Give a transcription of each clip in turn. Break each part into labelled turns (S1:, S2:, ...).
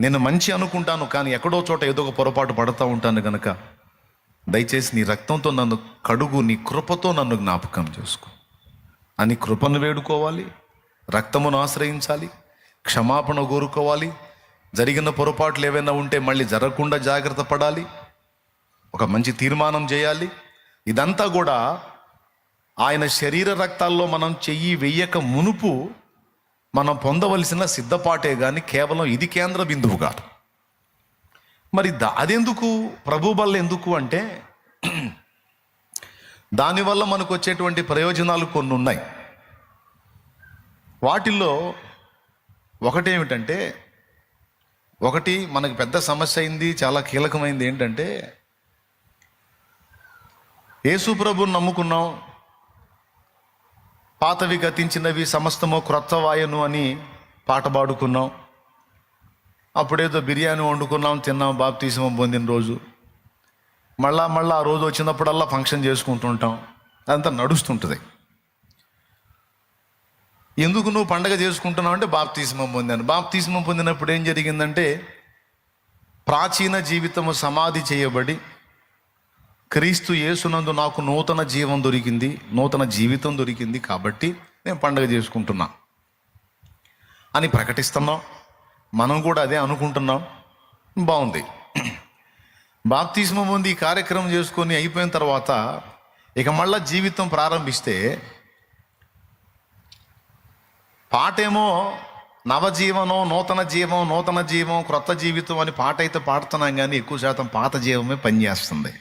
S1: నేను మంచి అనుకుంటాను, కానీ ఎక్కడో చోట ఏదో ఒక పొరపాటు పడుతూ ఉంటాను కనుక దయచేసి నీ రక్తంతో నన్ను కడుగు, నీ కృపతో నన్ను జ్ఞాపకం చేసుకో అని కృపను వేడుకోవాలి, రక్తమును ఆశ్రయించాలి, క్షమాపణ కోరుకోవాలి, జరిగిన పొరపాట్లు ఏవైనా ఉంటే మళ్ళీ జరగకుండా జాగ్రత్త పడాలి, ఒక మంచి తీర్మానం చేయాలి. ఇదంతా కూడా ఆయన శరీర రక్తాల్లో మనం చెయ్యి వెయ్యక మునుపు మనం పొందవలసిన సిద్ధపాటే కానీ కేవలం ఇది కేంద్ర బిందువు కాదు. మరి అదెందుకు, ప్రభు బల్ల ఎందుకు అంటే దానివల్ల మనకు వచ్చేటువంటి ప్రయోజనాలు కొన్ని ఉన్నాయి. వాటిల్లో ఒకటేమిటంటే, ఒకటి మనకు పెద్ద సమస్య అయింది, చాలా కీలకమైంది ఏంటంటే, యేసు ప్రభుని నమ్ముకున్నాం, పాతవి గతించినవి సమస్తము క్రొత్తవాయను అని పాట పాడుకున్నాం, అప్పుడేదో బిర్యానీ వండుకున్నాం, తిన్నాం, బాప్తిస్మం పొందిన రోజు, మళ్ళా ఆ రోజు వచ్చినప్పుడల్లా ఫంక్షన్ చేసుకుంటుంటాం, అదంతా నడుస్తుంటుంది. ఎందుకు నువ్వు పండగ చేసుకుంటున్నావు అంటే బాప్తిస్మం పొందాను. బాప్తిస్మం పొందినప్పుడు ఏం జరిగిందంటే, ప్రాచీన జీవితము సమాధి చేయబడి క్రీస్తు యేసునందు నాకు నూతన జీవం దొరికింది, నూతన జీవితం దొరికింది, కాబట్టి నేను పండగ చేసుకుంటున్నా అని ప్రకటిస్తున్నాం. మనం కూడా అదే అనుకుంటున్నాం, బాగుంది. బాప్తిస్మం పొంది ఈ కార్యక్రమం చేసుకొని అయిపోయిన తర్వాత ఇక మళ్ళా జీవితం ప్రారంభిస్తే పాటేమో నవజీవనం, నూతన జీవం, నూతన జీవం, క్రొత్త జీవితం అని పాట అయితే పాడుతున్నాం, కానీ ఎక్కువ శాతం పాత జీవమే పనిచేస్తుంది.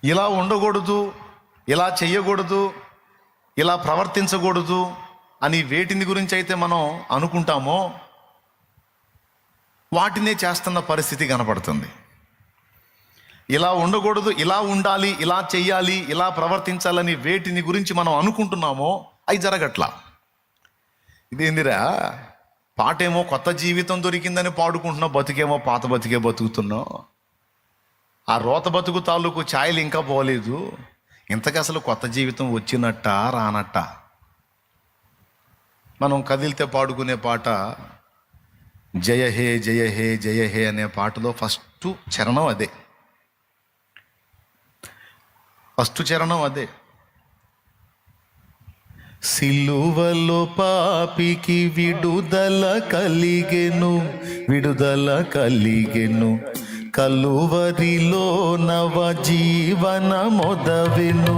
S1: ఇలా ఉండకూడదు, ఇలా చెయ్యకూడదు, ఇలా ప్రవర్తించకూడదు అని వేటిని గురించి అయితే మనం అనుకుంటామో వాటినే చేస్తున్న పరిస్థితి కనపడుతుంది. ఇలా ఉండకూడదు, ఇలా ఉండాలి, ఇలా చెయ్యాలి, ఇలా ప్రవర్తించాలని వేటిని గురించి మనం అనుకుంటున్నామో అవి జరగట్లా. ఇదేందిరా, పాటేమో కొత్త జీవితం దొరికిందని పాడుకుంటున్నావు, బతికేమో పాత బతికే బతుకుతున్నావు. ఆ రోత బతుకు తాలూకు ఛాయలు ఇంకా పోలేదు. ఇంతకు అసలు కొత్త జీవితం వచ్చినట్ట రానట్ట? మనం కదిలితే పాడుకునే పాట జయ హే జయ హే జయ హే అనే పాటలో ఫస్ట్ చరణం అదే, సిలువలో పాపికి విడుదల కలిగెను, కలువరిలో నవ జీవన మొదవెను.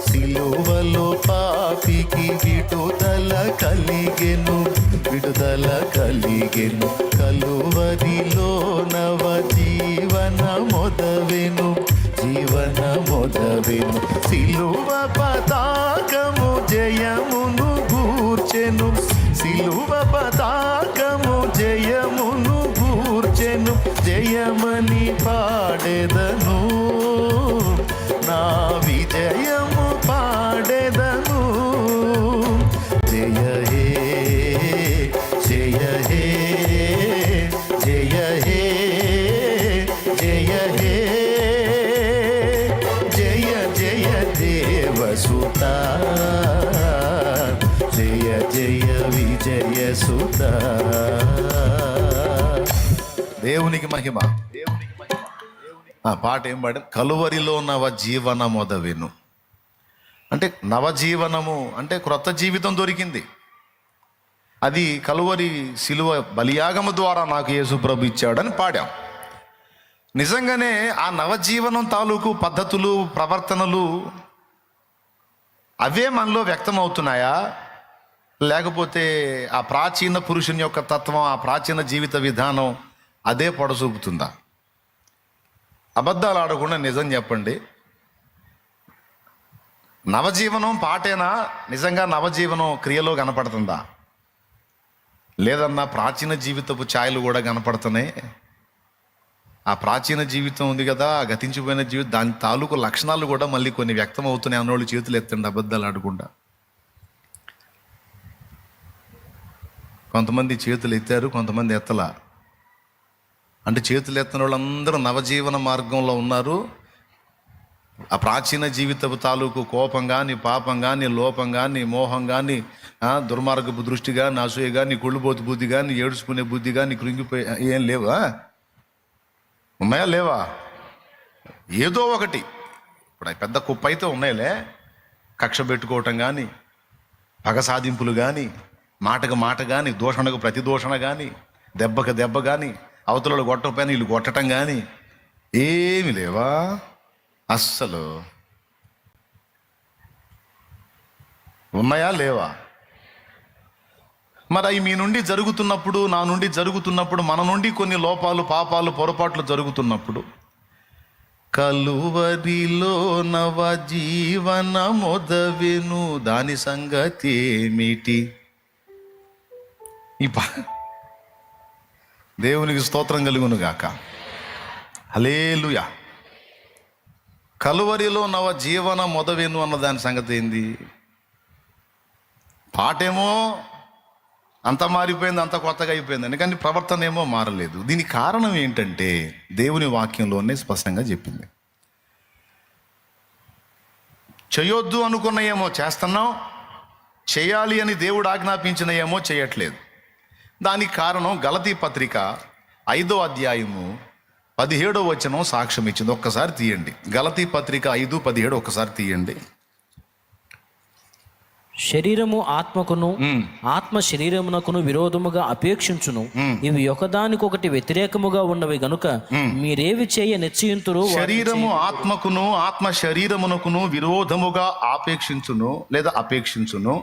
S1: సిలువలో పాపికి విడుదల కలిగెను, కలువరిలో నవ జీవన మొదవెను. సిలువ పతాకము జయమును గూర్చెను, సిలువ పతాకము జయమును గూర్చెను. జయమని పాడెదను, నా విజయము పాడెదను. జయ హే జయ హే జయ హే జయ హే జయ జయ దేవసుత, జయ జయ విజయ సుత. దేవునికి మహిమ. ఆ పాట ఏం పాడ, కలువరిలో నవ జీవన మొదవెను అంటే నవజీవనము అంటే క్రొత్త జీవితం దొరికింది. అది కలువరి శిలువ బలియాగము ద్వారా నాకు యేసు ప్రభు ఇచ్చాడని పాడాం. నిజంగానే ఆ నవజీవనం తాలూకు పద్ధతులు, ప్రవర్తనలు అవే మనలో వ్యక్తమవుతున్నాయా, లేకపోతే ఆ ప్రాచీన పురుషుని యొక్క తత్వం, ఆ ప్రాచీన జీవిత విధానం అదే పొడసూపుతుందా? అబద్ధాలు ఆడకుండా నిజం చెప్పండి. నవజీవనం పాటేనా? నిజంగా నవజీవనం క్రియలో కనపడుతుందా? లేదన్నా ప్రాచీన జీవితపు ఛాయలు కూడా కనపడుతున్నాయి. ఆ ప్రాచీన జీవితం ఉంది కదా, ఆ గతించిపోయిన జీవితం, దాని తాలూకు లక్షణాలు కూడా మళ్ళీ కొన్ని వ్యక్తం అవుతున్నాయి అన్నోళ్ళు చేతులు ఎత్తండి అబద్ధాలు ఆడకుండా. కొంతమంది చేతులు ఎత్తారు, కొంతమంది ఎత్తలా. అంటే చేతులు ఎత్తిన వాళ్ళందరూ నవజీవన మార్గంలో ఉన్నారు, ఆ ప్రాచీన జీవితపు తాలూకు కోపం కానీ, పాపం కానీ, లోపం కానీ, మోహం కానీ, దుర్మార్గపు దృష్టి కానీ, అసూయ కానీ, కుళ్ళుబోతు బుద్ధి కానీ, ఏడుచుకునే బుద్ధి కానీ, కృంగిపోయి ఏం లేవా? ఉన్నాయా లేవా? ఏదో ఒకటి. ఇప్పుడు పెద్ద కుప్ప అయితే ఉన్నాయిలే. కక్ష పెట్టుకోవటం కానీ, పగ సాధింపులు కానీ, మాటకు మాట కానీ, దూషణకు ప్రతిదూషణ కానీ, దెబ్బకు దెబ్బ కానీ, అవతలలో కొట్టకపోయినా వీళ్ళు కొట్టడం కానీ ఏమి లేవా? అస్సలు ఉన్నాయా లేవా? మరి అవి మీ నుండి జరుగుతున్నప్పుడు, నా నుండి జరుగుతున్నప్పుడు, మన నుండి కొన్ని లోపాలు, పాపాలు, పొరపాట్లు జరుగుతున్నప్పుడు, కలువరిలో నవ జీవన మొదవెను దాని సంగతి ఏమిటి? దేవునికి స్తోత్రం కలుగును గాక. హల్లెలూయా. కలువరిలో నవ జీవన మొదవెను అన్న దాని సంగతి ఏంది? పాటేమో అంత మారిపోయింది, అంత కొత్తగా అయిపోయింది, కానీ ప్రవర్తన ఏమో మారలేదు. దీనికి కారణం ఏంటంటే దేవుని వాక్యంలోనే స్పష్టంగా చెప్పింది. చేయొద్దు అనుకున్న ఏమో చేస్తున్నాం, చేయాలి అని దేవుడు ఆజ్ఞాపించిన ఏమో చేయట్లేదు. దానికి కారణం గలతీ పత్రిక 5వ అధ్యాయము 17వ వచనం సాక్ష్యం ఇచ్చింది. ఒక్కసారి తీయండి. గలతీ పత్రిక 5:17 ఒక్కసారి తీయండి.
S2: శరీరము ఆత్మకును, ఆత్మ శరీరమునకును విరోధముగా అపేక్షించును. ఇవి ఒకదానికొకటి వ్యతిరేకముగా ఉన్నవి గనుక మీరేవి చేయ నిశ్చయింతురు.
S1: శరీరము ఆత్మకును, ఆత్మ శరీరమునకును విరోధముగా ఆపేక్షించును లేదా అపేక్షించును.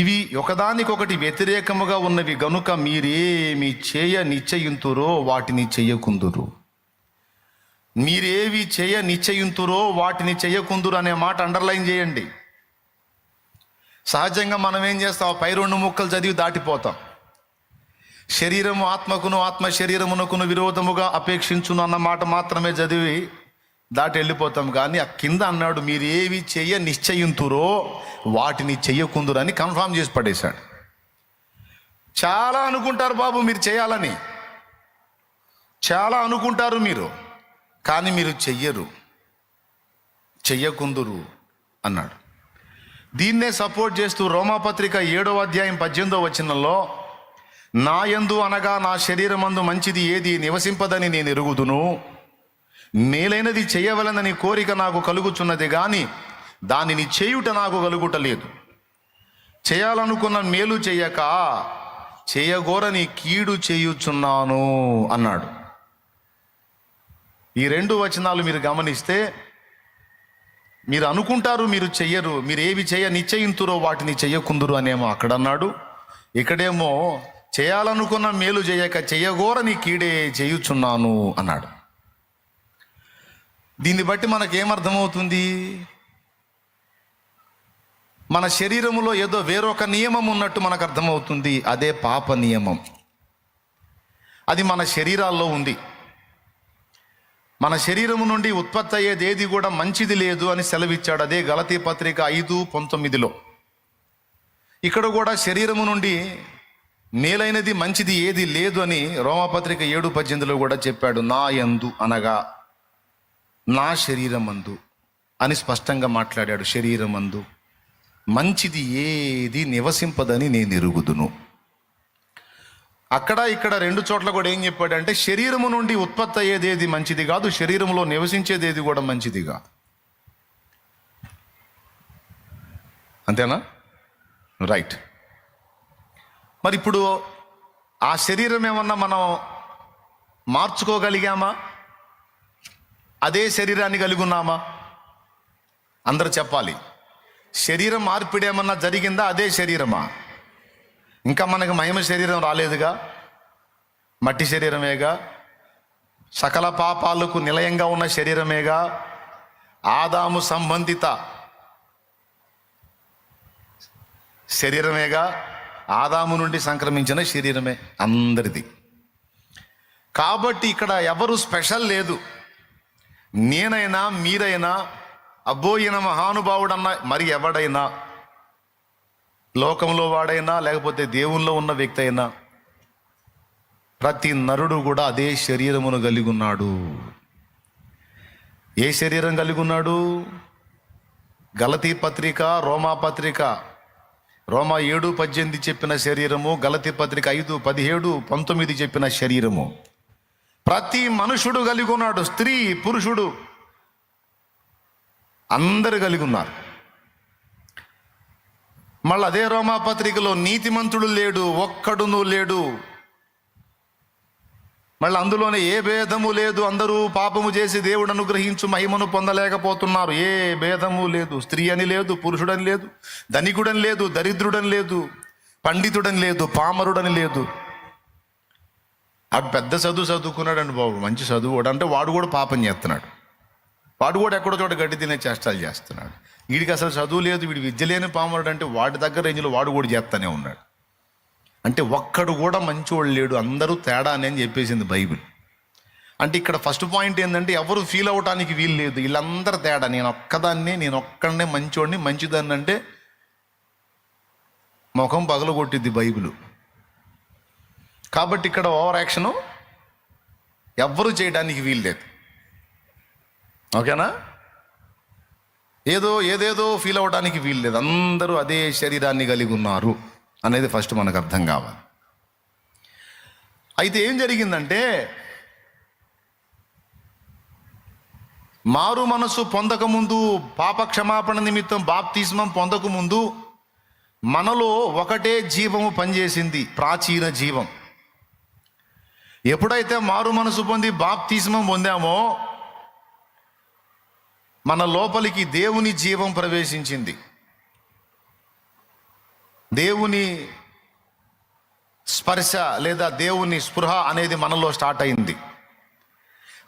S1: ఇవి ఒకదానికొకటి వ్యతిరేకముగా ఉన్నవి గనుక మీరేమి చేయ నిశ్చయింతురో వాటిని చెయ్యకుందురు. మీరేవి చేయ నిశ్చయింతురో వాటిని చెయ్యకుందురు అనే మాట అండర్లైన్ చేయండి. సహజంగా మనం ఏం చేస్తాం? పై 2 ముక్కలు చదివి దాటిపోతాం. శరీరము ఆత్మకును, ఆత్మ శరీరమునకును విరోధముగా అపేక్షించును అన్న మాట మాత్రమే చదివి దాటి వెళ్ళిపోతాం. కానీ ఆ కింద అన్నాడు మీరు ఏవి చెయ్య నిశ్చయింతురో వాటిని చెయ్యకుందురు అని కన్ఫామ్ చేసి పడేశాడు. చాలా అనుకుంటారు బాబు మీరు చేయాలని, చాలా అనుకుంటారు మీరు, కానీ మీరు చెయ్యరు, చెయ్యకుందురు అన్నాడు. దీన్నే సపోర్ట్ చేస్తూ రోమాపత్రిక 7వ అధ్యాయం 18వ వచనంలో నా యందు అనగా నా శరీరమందు మంచిది ఏది నివసింపదని నేను ఎరుగుదును, మేలైనది చేయవలనని కోరిక నాకు కలుగుచున్నది కానీ దానిని చేయుట నాకు కలుగుటలేదు. చేయాలనుకున్న మేలు చేయక చేయగోరని కీడు చేయుచున్నాను అన్నాడు. ఈ 2 వచనాలు మీరు గమనిస్తే మీరు అనుకుంటారు మీరు చెయ్యరు, మీరు ఏవి చేయ నిశ్చయింతురో వాటిని చెయ్యకుందురు అనేమో అక్కడ అన్నాడు. ఇక్కడేమో చేయాలనుకున్న మేలు చేయక చేయగోరని కీడే చేయుచున్నాను అన్నాడు. దీన్ని బట్టి మనకేమర్థమవుతుంది? మన శరీరములో ఏదో వేరొక నియమం ఉన్నట్టు మనకు అర్థమవుతుంది. అదే పాప నియమం. అది మన శరీరాల్లో ఉంది. మన శరీరము నుండి ఉత్పత్తి అయ్యేది ఏది కూడా మంచిది లేదు అని సెలవిచ్చాడు. అదే గలతీ పత్రిక 5:19. ఇక్కడ కూడా శరీరము నుండి మేలైనది మంచిది ఏది లేదు అని రోమాపత్రిక 7:18 కూడా చెప్పాడు. నా యందు అనగా నా శరీరమందు అని స్పష్టంగా మాట్లాడాడు. శరీరమందు మంచిది ఏది నివసింపదని నేను ఎరుగుదును. అక్కడ ఇక్కడ 2 చోట్ల కూడా ఏం చెప్పాడంటే శరీరము నుండి ఉత్పత్తి అయ్యేది ఏది మంచిది కాదు, శరీరంలో నివసించేది ఏది కూడా మంచిదిగా. అంతేనా? రైట్. మరి ఇప్పుడు ఆ శరీరం ఏమన్నా మనం మార్చుకోగలిగామా? అదే శరీరాన్ని కలిగి ఉన్నామా? అందరూ చెప్పాలి. శరీరం మార్పిడి ఏమన్నా జరిగిందా? అదే శరీరమా? ఇంకా మనకు మహిమ శరీరం రాలేదుగా, మట్టి శరీరమేగా, సకల పాపాలకు నిలయంగా ఉన్న శరీరమేగా, ఆదాము సంబంధిత శరీరమేగా, ఆదాము నుండి సంక్రమించిన శరీరమే అందరిది. కాబట్టి ఇక్కడ ఎవరు స్పెషల్ లేదు. నేనైనా మీరైనా అబ్బో ఈయన మహానుభావుడన్నా మరి ఎవడైనా, లోకంలో వాడైనా లేకపోతే దేవుల్లో ఉన్న వ్యక్తి అయినా, ప్రతి నరుడు కూడా అదే శరీరమును కలిగి ఉన్నాడు. ఏ శరీరం కలిగి ఉన్నాడు? గలతీ పత్రిక, రోమా పత్రిక, రోమా 7:18 చెప్పిన శరీరము, గలతీ పత్రిక 5:17, 19 చెప్పిన శరీరము. ప్రతి మనుషుడు కలిగి ఉన్నాడు. స్త్రీ, పురుషుడు అందరు కలిగి ఉన్నారు. మళ్ళీ అదే రోమా పత్రికలో నీతిమంతుడు లేడు, ఒక్కడునూ లేడు. మళ్ళీ అందులోనే ఏ భేదము లేదు, అందరూ పాపము చేసి దేవుడు అనుగ్రహించు మహిమను పొందలేకపోతున్నారు. ఏ భేదము లేదు. స్త్రీ అని లేదు, పురుషుడని లేదు, ధనికుడని లేదు, దరిద్రుడని లేదు, పండితుడని లేదు, పామరుడని లేదు. అటు పెద్ద చదువుకున్నాడండి బాబు, మంచి చదువు అంటే వాడు కూడా పాపం చేస్తున్నాడు. వాడు కూడా ఎక్కడో చోట గడ్డి తినే చేష్టాలు చేస్తున్నాడు. వీడికి అసలు చదువు లేదు, వీడి విద్య లేని పామరుడు అంటే వాడి దగ్గర రేంజ్లో వాడు కూడా చేస్తూనే ఉన్నాడు. అంటే ఒక్కడు కూడా మంచివాడు లేడు, అందరూ తేడా అని చెప్పేసింది బైబిల్. అంటే ఇక్కడ ఫస్ట్ పాయింట్ ఏంటంటే ఎవరు ఫీల్ అవటానికి వీలు లేదు, వీళ్ళందరూ తేడా, నేను ఒక్కడనే మంచివాడిని, మంచిదాన్ని అంటే ముఖం పగలగొట్టిద్ది బైబిల్. కాబట్టి ఇక్కడ ఓవర్ యాక్షను ఎవ్వరూ చేయడానికి వీలు లేదు. ఓకేనా? ఏదేదో ఫీల్ అవ్వడానికి వీలు లేదు. అందరూ అదే శరీరాన్ని కలిగి ఉన్నారు అనేది ఫస్ట్ మనకు అర్థం కావాలి. అయితే ఏం జరిగిందంటే, మారు మనసు పొందకముందు, పాప క్షమాపణ నిమిత్తం బాప్తిస్మం పొందకముందు మనలో ఒకటే జీవము పనిచేసింది, ప్రాచీన జీవం. ఎప్పుడైతే మారు మనసు పొంది బాప్తిస్మం పొందామో మన లోపలికి దేవుని జీవం ప్రవేశించింది. దేవుని స్పర్శ లేదా దేవుని స్పృహ అనేది మనలో స్టార్ట్ అయింది.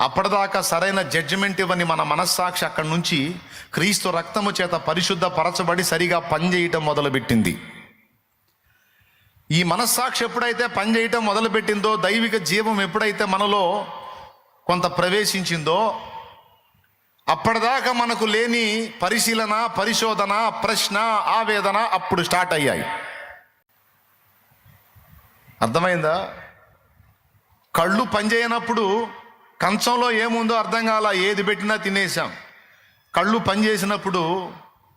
S1: అప్పటిదాకా సరైన జడ్జిమెంట్ ఇవ్వని మన మనస్సాక్షి అక్కడి నుంచి క్రీస్తు రక్తము చేత పరిశుద్ధపరచబడి సరిగా పనిచేయటం మొదలుపెట్టింది. ఈ మనస్సాక్షి ఎప్పుడైతే పనిచేయటం మొదలుపెట్టిందో, దైవిక జీవం ఎప్పుడైతే మనలో కొంత ప్రవేశించిందో, అప్పటిదాకా మనకు లేని పరిశీలన, పరిశోధన, ప్రశ్న, ఆవేదన అప్పుడు స్టార్ట్ అయ్యాయి. అర్థమైందా? కళ్ళు పనిచేయనప్పుడు కంచంలో ఏముందో అర్థం కాల, ఏది పెట్టినా తినేసాం. కళ్ళు పనిచేసినప్పుడు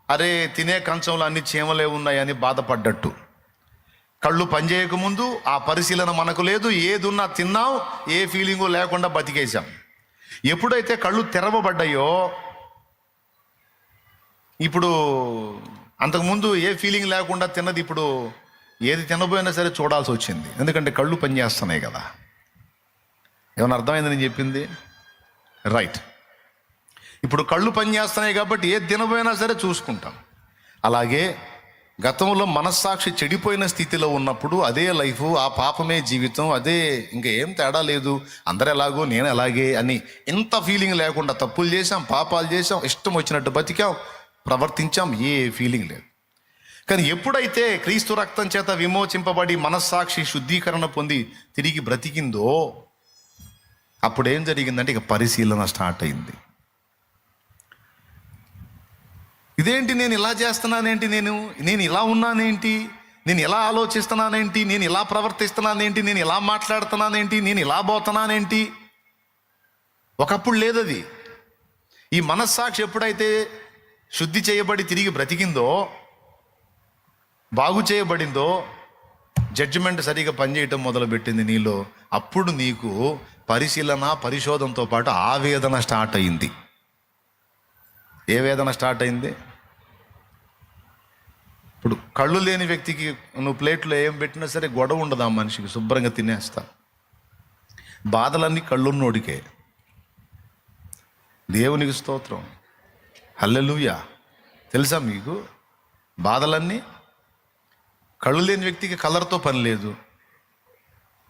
S1: అరే తినే కంచంలో అన్ని చీమలే ఉన్నాయని బాధపడ్డట్టు. కళ్ళు పనిచేయకముందు ఆ పరిశీలన మనకు లేదు, ఏదున్నా తిన్నాం, ఏ ఫీలింగు లేకుండా బతికేసాం. ఎప్పుడైతే కళ్ళు తెరవబడ్డాయో, ఇప్పుడు అంతకుముందు ఏ ఫీలింగ్ లేకుండా తిన్నది ఇప్పుడు ఏది తినబోయినా సరే చూడాల్సి వచ్చింది. ఎందుకంటే కళ్ళు పనిచేస్తున్నాయి కదా. ఏమైనా అర్థమైంది నేను చెప్పింది? రైట్. ఇప్పుడు కళ్ళు పనిచేస్తున్నాయి కాబట్టి ఏది తినబోయినా సరే చూసుకుంటాం. అలాగే గతంలో మనస్సాక్షి చెడిపోయిన స్థితిలో ఉన్నప్పుడు అదే లైఫ్, ఆ పాపమే జీవితం, అదే ఇంకా ఏం తేడా లేదు, అందరు ఎలాగో నేను ఎలాగే అని ఇంత ఫీలింగ్ లేకుండా తప్పులు చేసాం, పాపాలు చేసాం, ఇష్టం వచ్చినట్టు బతికాం, ప్రవర్తించాం, ఏ ఫీలింగ్ లేదు. కానీ ఎప్పుడైతే క్రీస్తు రక్తం చేత విమోచింపబడి మనస్సాక్షి శుద్ధీకరణ పొంది తిరిగి బ్రతికిందో, అప్పుడు ఏం జరిగిందంటే ఇక పరిశీలన స్టార్ట్ అయింది. ఇదేంటి, నేను ఇలా చేస్తున్నానేంటి, నేను ఇలా ఉన్నానేంటి, నేను ఇలా ఆలోచిస్తున్నానేంటి, నేను ఇలా ప్రవర్తిస్తున్నానేంటి, నేను ఇలా మాట్లాడుతున్నానేంటి, నేను ఇలా పోతున్నానేంటి? ఒకప్పుడు లేదది. ఈ మనస్సాక్షి ఎప్పుడైతే శుద్ధి చేయబడి తిరిగి బ్రతికిందో, బాగు చేయబడిందో, జడ్జిమెంట్ సరిగా పనిచేయటం మొదలుపెట్టింది నీలో, అప్పుడు నీకు పరిశీలన, పరిశోధనతో పాటు ఆవేదన స్టార్ట్ అయింది. ఏ వేదన స్టార్ట్ అయింది? ఇప్పుడు కళ్ళు లేని వ్యక్తికి నువ్వు ప్లేట్లో ఏం పెట్టినా సరే గొడవ ఉండదు, ఆ మనిషికి శుభ్రంగా తినేస్తా. బాధలన్నీ కళ్ళున్నోడికే. దేవునికి స్తోత్రం, హల్లెలూయా. తెలుసా మీకు? బాధలన్నీ కళ్ళు లేని వ్యక్తికి కలర్తో పని లేదు.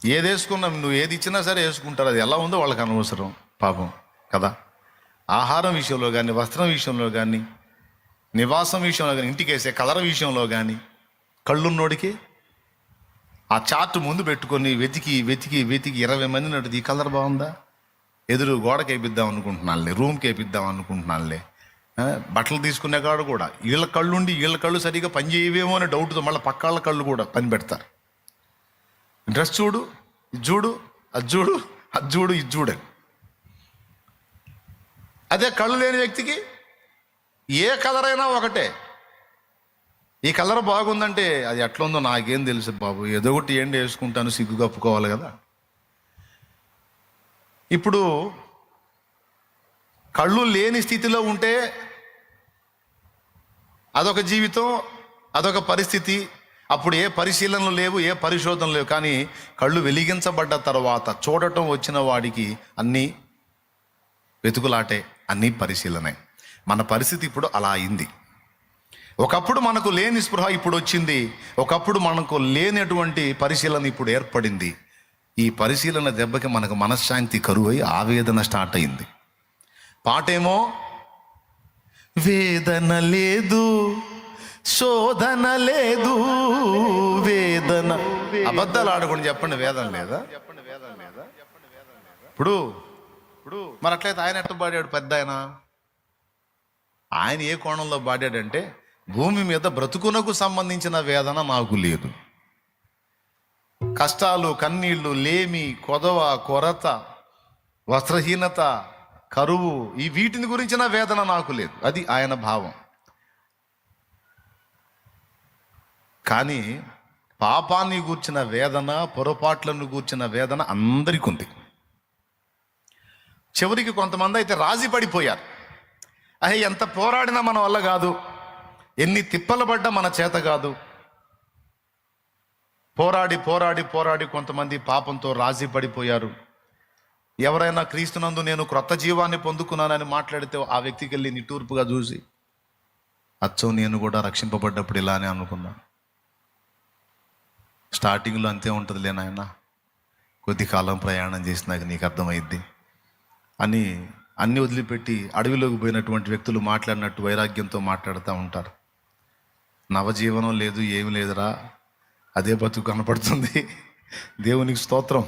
S1: ఏది వేసుకున్నా, నువ్వు ఏది ఇచ్చినా సరే వేసుకుంటారు, అది ఎలా ఉందో వాళ్ళకి అనవసరం, పాపం కదా. ఆహారం విషయంలో కానీ, వస్త్రం విషయంలో కానీ, నివాసం విషయంలో కానీ, ఇంటికి వేసే కలర్ విషయంలో కానీ, కళ్ళున్నోడికి ఆ చార్ట్ ముందు పెట్టుకొని వెతికి 20 మంది నడుది, ఈ కలర్ బాగుందా, ఎదురు గోడకి వేపిద్దాం అనుకుంటున్నానులే, రూమ్కి వేపిద్దాం అనుకుంటున్నానులే, బట్టలు తీసుకునే కాడు కూడా వీళ్ళ కళ్ళుండి వీళ్ళ కళ్ళు సరిగా పని చేయవేమో అనే డౌట్తో మళ్ళీ పక్కాళ్ళ కళ్ళు కూడా పని పెడతారు. డ్రెస్ చూడు, ఇది చూడు, అది చూడు, అది చూడు, ఇది చూడని. అదే కళ్ళు లేని వ్యక్తికి ఏ కలర్ అయినా ఒకటే. ఈ కలర్ బాగుందంటే అది ఎట్లుందో నాకేం తెలుసు బాబు, ఏదో ఒకటి ఏంటి వేసుకుంటాను, సిగ్గు కప్పుకోవాలి కదా. ఇప్పుడు కళ్ళు లేని స్థితిలో ఉంటే అదొక జీవితం, అదొక పరిస్థితి. అప్పుడు ఏ పరిశీలనలు లేవు, ఏ పరిశోధనలు లేవు. కానీ కళ్ళు వెలిగించబడ్డ తర్వాత చూడటం వచ్చిన వాడికి అన్నీ వెతుకులాటే, అన్నీ పరిశీలనే. మన పరిస్థితి ఇప్పుడు అలా అయింది. ఒకప్పుడు మనకు లేని స్పృహ ఇప్పుడు వచ్చింది, ఒకప్పుడు మనకు లేనటువంటి పరిశీలన ఇప్పుడు ఏర్పడింది. ఈ పరిశీలన దెబ్బకి మనకు మనశ్శాంతి కరువై ఆవేదన స్టార్ట్ అయింది. పాటేమో వేదన లేదు, శోధన లేదు, వేదన. అబద్ధాలు ఆడకుండా చెప్పండి, వేదన లేదా? ఇప్పుడు మరి అట్లయితే ఆయన ఎట్లా పాడాడు? పెద్ద ఆయన ఏ కోణంలో పాడాడంటే, భూమి మీద బ్రతుకునకు సంబంధించిన వేదన నాకు లేదు. కష్టాలు, కన్నీళ్లు, లేమి, కొదవ, కొరత, వస్త్రహీనత, కరువు, ఈ వీటిని గురించిన వేదన నాకు లేదు. అది ఆయన భావం. కానీ పాపాన్ని గూర్చిన వేదన, పొరపాట్లను గూర్చిన వేదన అందరికీ ఉంది. చివరికి కొంతమంది అయితే రాజీ పడిపోయారు. ఎంత పోరాడినా మన వల్ల కాదు, ఎన్ని తిప్పలు పడ్డా మన చేత కాదు. పోరాడి పోరాడి పోరాడి కొంతమంది పాపంతో రాజీ పడిపోయారు. ఎవరైనా క్రీస్తునందు నేను క్రొత్త జీవాన్ని పొందుకున్నానని మాట్లాడితే ఆ వ్యక్తికి వెళ్ళి నిట్టూర్పుగా చూసి, అచ్చం నేను కూడా రక్షింపబడ్డప్పుడు ఇలానే అనుకున్నా, స్టార్టింగ్లో అంతే ఉంటుందిలే నాయన, కొద్ది కాలం ప్రయాణం చేసినాక నీకు అర్థమైద్ది అని అన్నీ వదిలిపెట్టి అడవిలోకి పోయినటువంటి వ్యక్తులు మాట్లాడినట్టు వైరాగ్యంతో మాట్లాడుతూ ఉంటారు. నవజీవనం లేదు, ఏమి లేదురా, అదే బతుకు కనపడుతుంది. దేవునికి స్తోత్రం,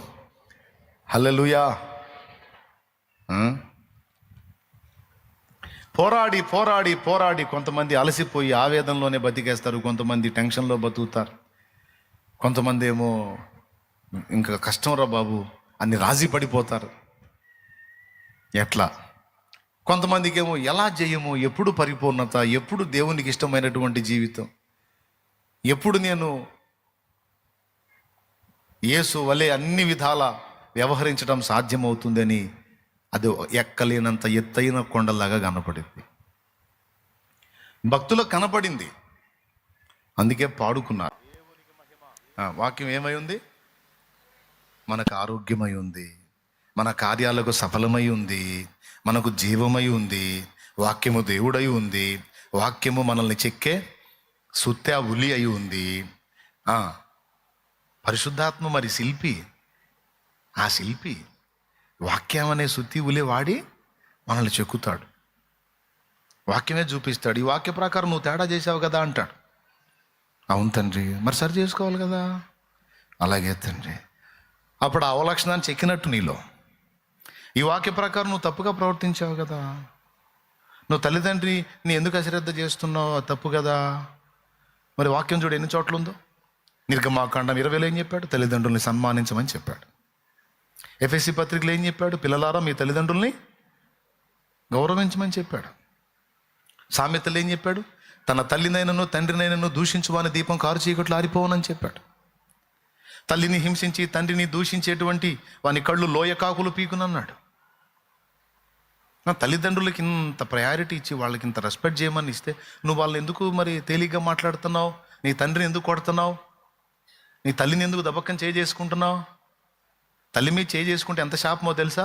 S1: హల్లెలూయా. పోరాడి పోరాడి పోరాడి కొంతమంది అలసిపోయి ఆవేదనలోనే బతికేస్తారు, కొంతమంది టెన్షన్లో బతుకుతారు, కొంతమంది ఏమో ఇంకా కష్టం రా బాబు అని రాజీ పడిపోతారు. ఎట్లా? కొంతమందికి ఏమో ఎలా చేయము, ఎప్పుడు పరిపూర్ణత, ఎప్పుడు దేవునికి ఇష్టమైనటువంటి జీవితం, ఎప్పుడు నేను యేసు వలె అన్ని విధాల వ్యవహరించడం సాధ్యమవుతుందని అది ఎక్కలేనంత ఎత్తైన కొండలాగా కనపడింది. భక్తులకు కనపడింది, అందుకే పాడుకున్నారు. వాక్యం ఏమై ఉంది? మనకు ఆరోగ్యమై ఉంది, మన కార్యాలకు సఫలమై ఉంది, మనకు జీవమై ఉంది, వాక్యము దేవుడై ఉంది, వాక్యము మనల్ని చెక్కే సుత్తే ఉలి అయి ఉంది. పరిశుద్ధాత్మ మరి శిల్పి, ఆ శిల్పి వాక్యం అనే సుత్తి ఉలి వాడి మనల్ని చెక్కుతాడు, వాక్యమే చూపిస్తాడు. ఈ వాక్య ప్రకారం నువ్వు తేడా చేసావు కదా అంటాడు. అవును తండ్రి, మరి సరి చేసుకోవాలి కదా. అలాగే తండ్రి. అప్పుడు ఆ అవలక్షణాన్ని చెక్కినట్టు నీలో, ఈ వాక్య ప్రకారం నువ్వు తప్పుగా ప్రవర్తించావు కదా, నువ్వు తల్లిదండ్రి నీ ఎందుకు అశ్రద్ధ చేస్తున్నావు, అది తప్పు కదా. మరి వాక్యం చూడు ఎన్ని చోట్ల ఉందో. నిర్గమాకాండం 20లో ఏం చెప్పాడు? తల్లిదండ్రుల్ని సన్మానించమని చెప్పాడు. ఎఫెసీ పత్రికలో ఏం చెప్పాడు? పిల్లలారా మీ తల్లిదండ్రుల్ని గౌరవించమని చెప్పాడు. సామెతలు ఏం చెప్పాడు? తన తల్లినైనను తండ్రినైనను దూషించువాని దీపం కారు చీకట్లు ఆరిపోవనని చెప్పాడు. తల్లిని హింసించి తండ్రిని దూషించేటువంటి వాని కళ్ళు లోయ కాకులు పీకునన్నాడు. తల్లిదండ్రులకి ఇంత ప్రయారిటీ ఇచ్చి వాళ్ళకి ఇంత రెస్పెక్ట్ చేయమని ఇస్తే నువ్వు వాళ్ళని ఎందుకు మరి తేలిగ్గా మాట్లాడుతున్నావు? నీ తండ్రిని ఎందుకు కొడుతున్నావు? నీ తల్లిని ఎందుకు దబక్కం చేసుకుంటున్నావు? తల్లి మీద చేసుకుంటే ఎంత శాపమో తెలుసా?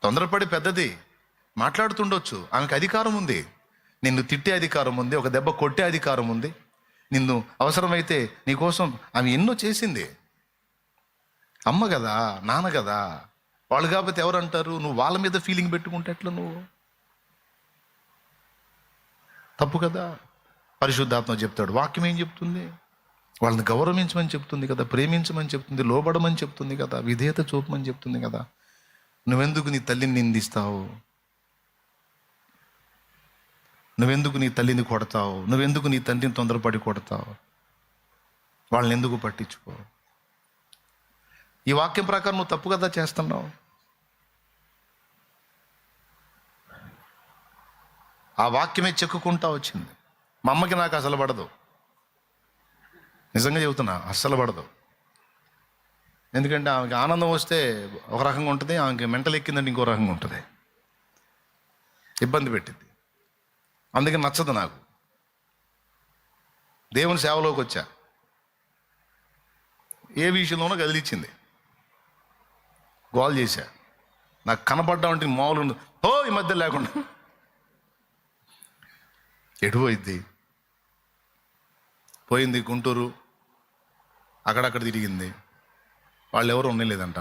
S1: తొందరపడి పెద్దది మాట్లాడుతుండొచ్చు, ఆమెకు అధికారం ఉంది, నిన్ను తిట్టే అధికారం ఉంది, ఒక దెబ్బ కొట్టే అధికారం ఉంది, నిన్ను అవసరమైతే నీకోసం ఆమె ఎన్నో చేసింది. అమ్మ కదా, నాన్న కదా, వాళ్ళు కాకపోతే ఎవరు అంటారు? నువ్వు వాళ్ళ మీద ఫీలింగ్ పెట్టుకుంటే ఎట్లా? నువ్వు తప్పు కదా. పరిశుద్ధాత్మ చెప్తాడు, వాక్యం ఏం చెప్తుంది? వాళ్ళని గౌరవించమని చెప్తుంది కదా, ప్రేమించమని చెప్తుంది, లోబడమని చెప్తుంది కదా, విధేయత చూపమని చెప్తుంది కదా. నువ్వెందుకు నీ తల్లిని నిందిస్తావు? నువ్వెందుకు నీ తల్లిని కొడతావు? నువ్వెందుకు నీ తండ్రిని తొందరపడి కొడతావు? వాళ్ళని ఎందుకు పట్టించుకో? ఈ వాక్యం ప్రకారం నువ్వు తప్పు కదా చేస్తున్నావు. ఆ వాక్యమే చెక్కుకుంటా వచ్చింది. మా అమ్మకి నాకు అసలు పడదు, నిజంగా చెబుతున్నా, అస్సలు పడదు. ఎందుకంటే ఆమెకి ఆనందం వస్తే ఒక రకంగా ఉంటుంది, ఆమెకి మెంటల్ ఎక్కిందంటే ఇంకో రకంగా ఉంటుంది, ఇబ్బంది పెట్టింది. అందుకే నచ్చదు నాకు. దేవుని సేవలోకి వచ్చా, ఏ విషయంలోనో కదిలిచ్చింది, గోల్ చేశా. నాకు కనపడ్డామంటే మామూలు ఓ ఈ మధ్య లేకుండా ఎటు పోయింది గుంటూరు, అక్కడక్కడ తిరిగింది. వాళ్ళు ఎవరు ఉండలేదంట.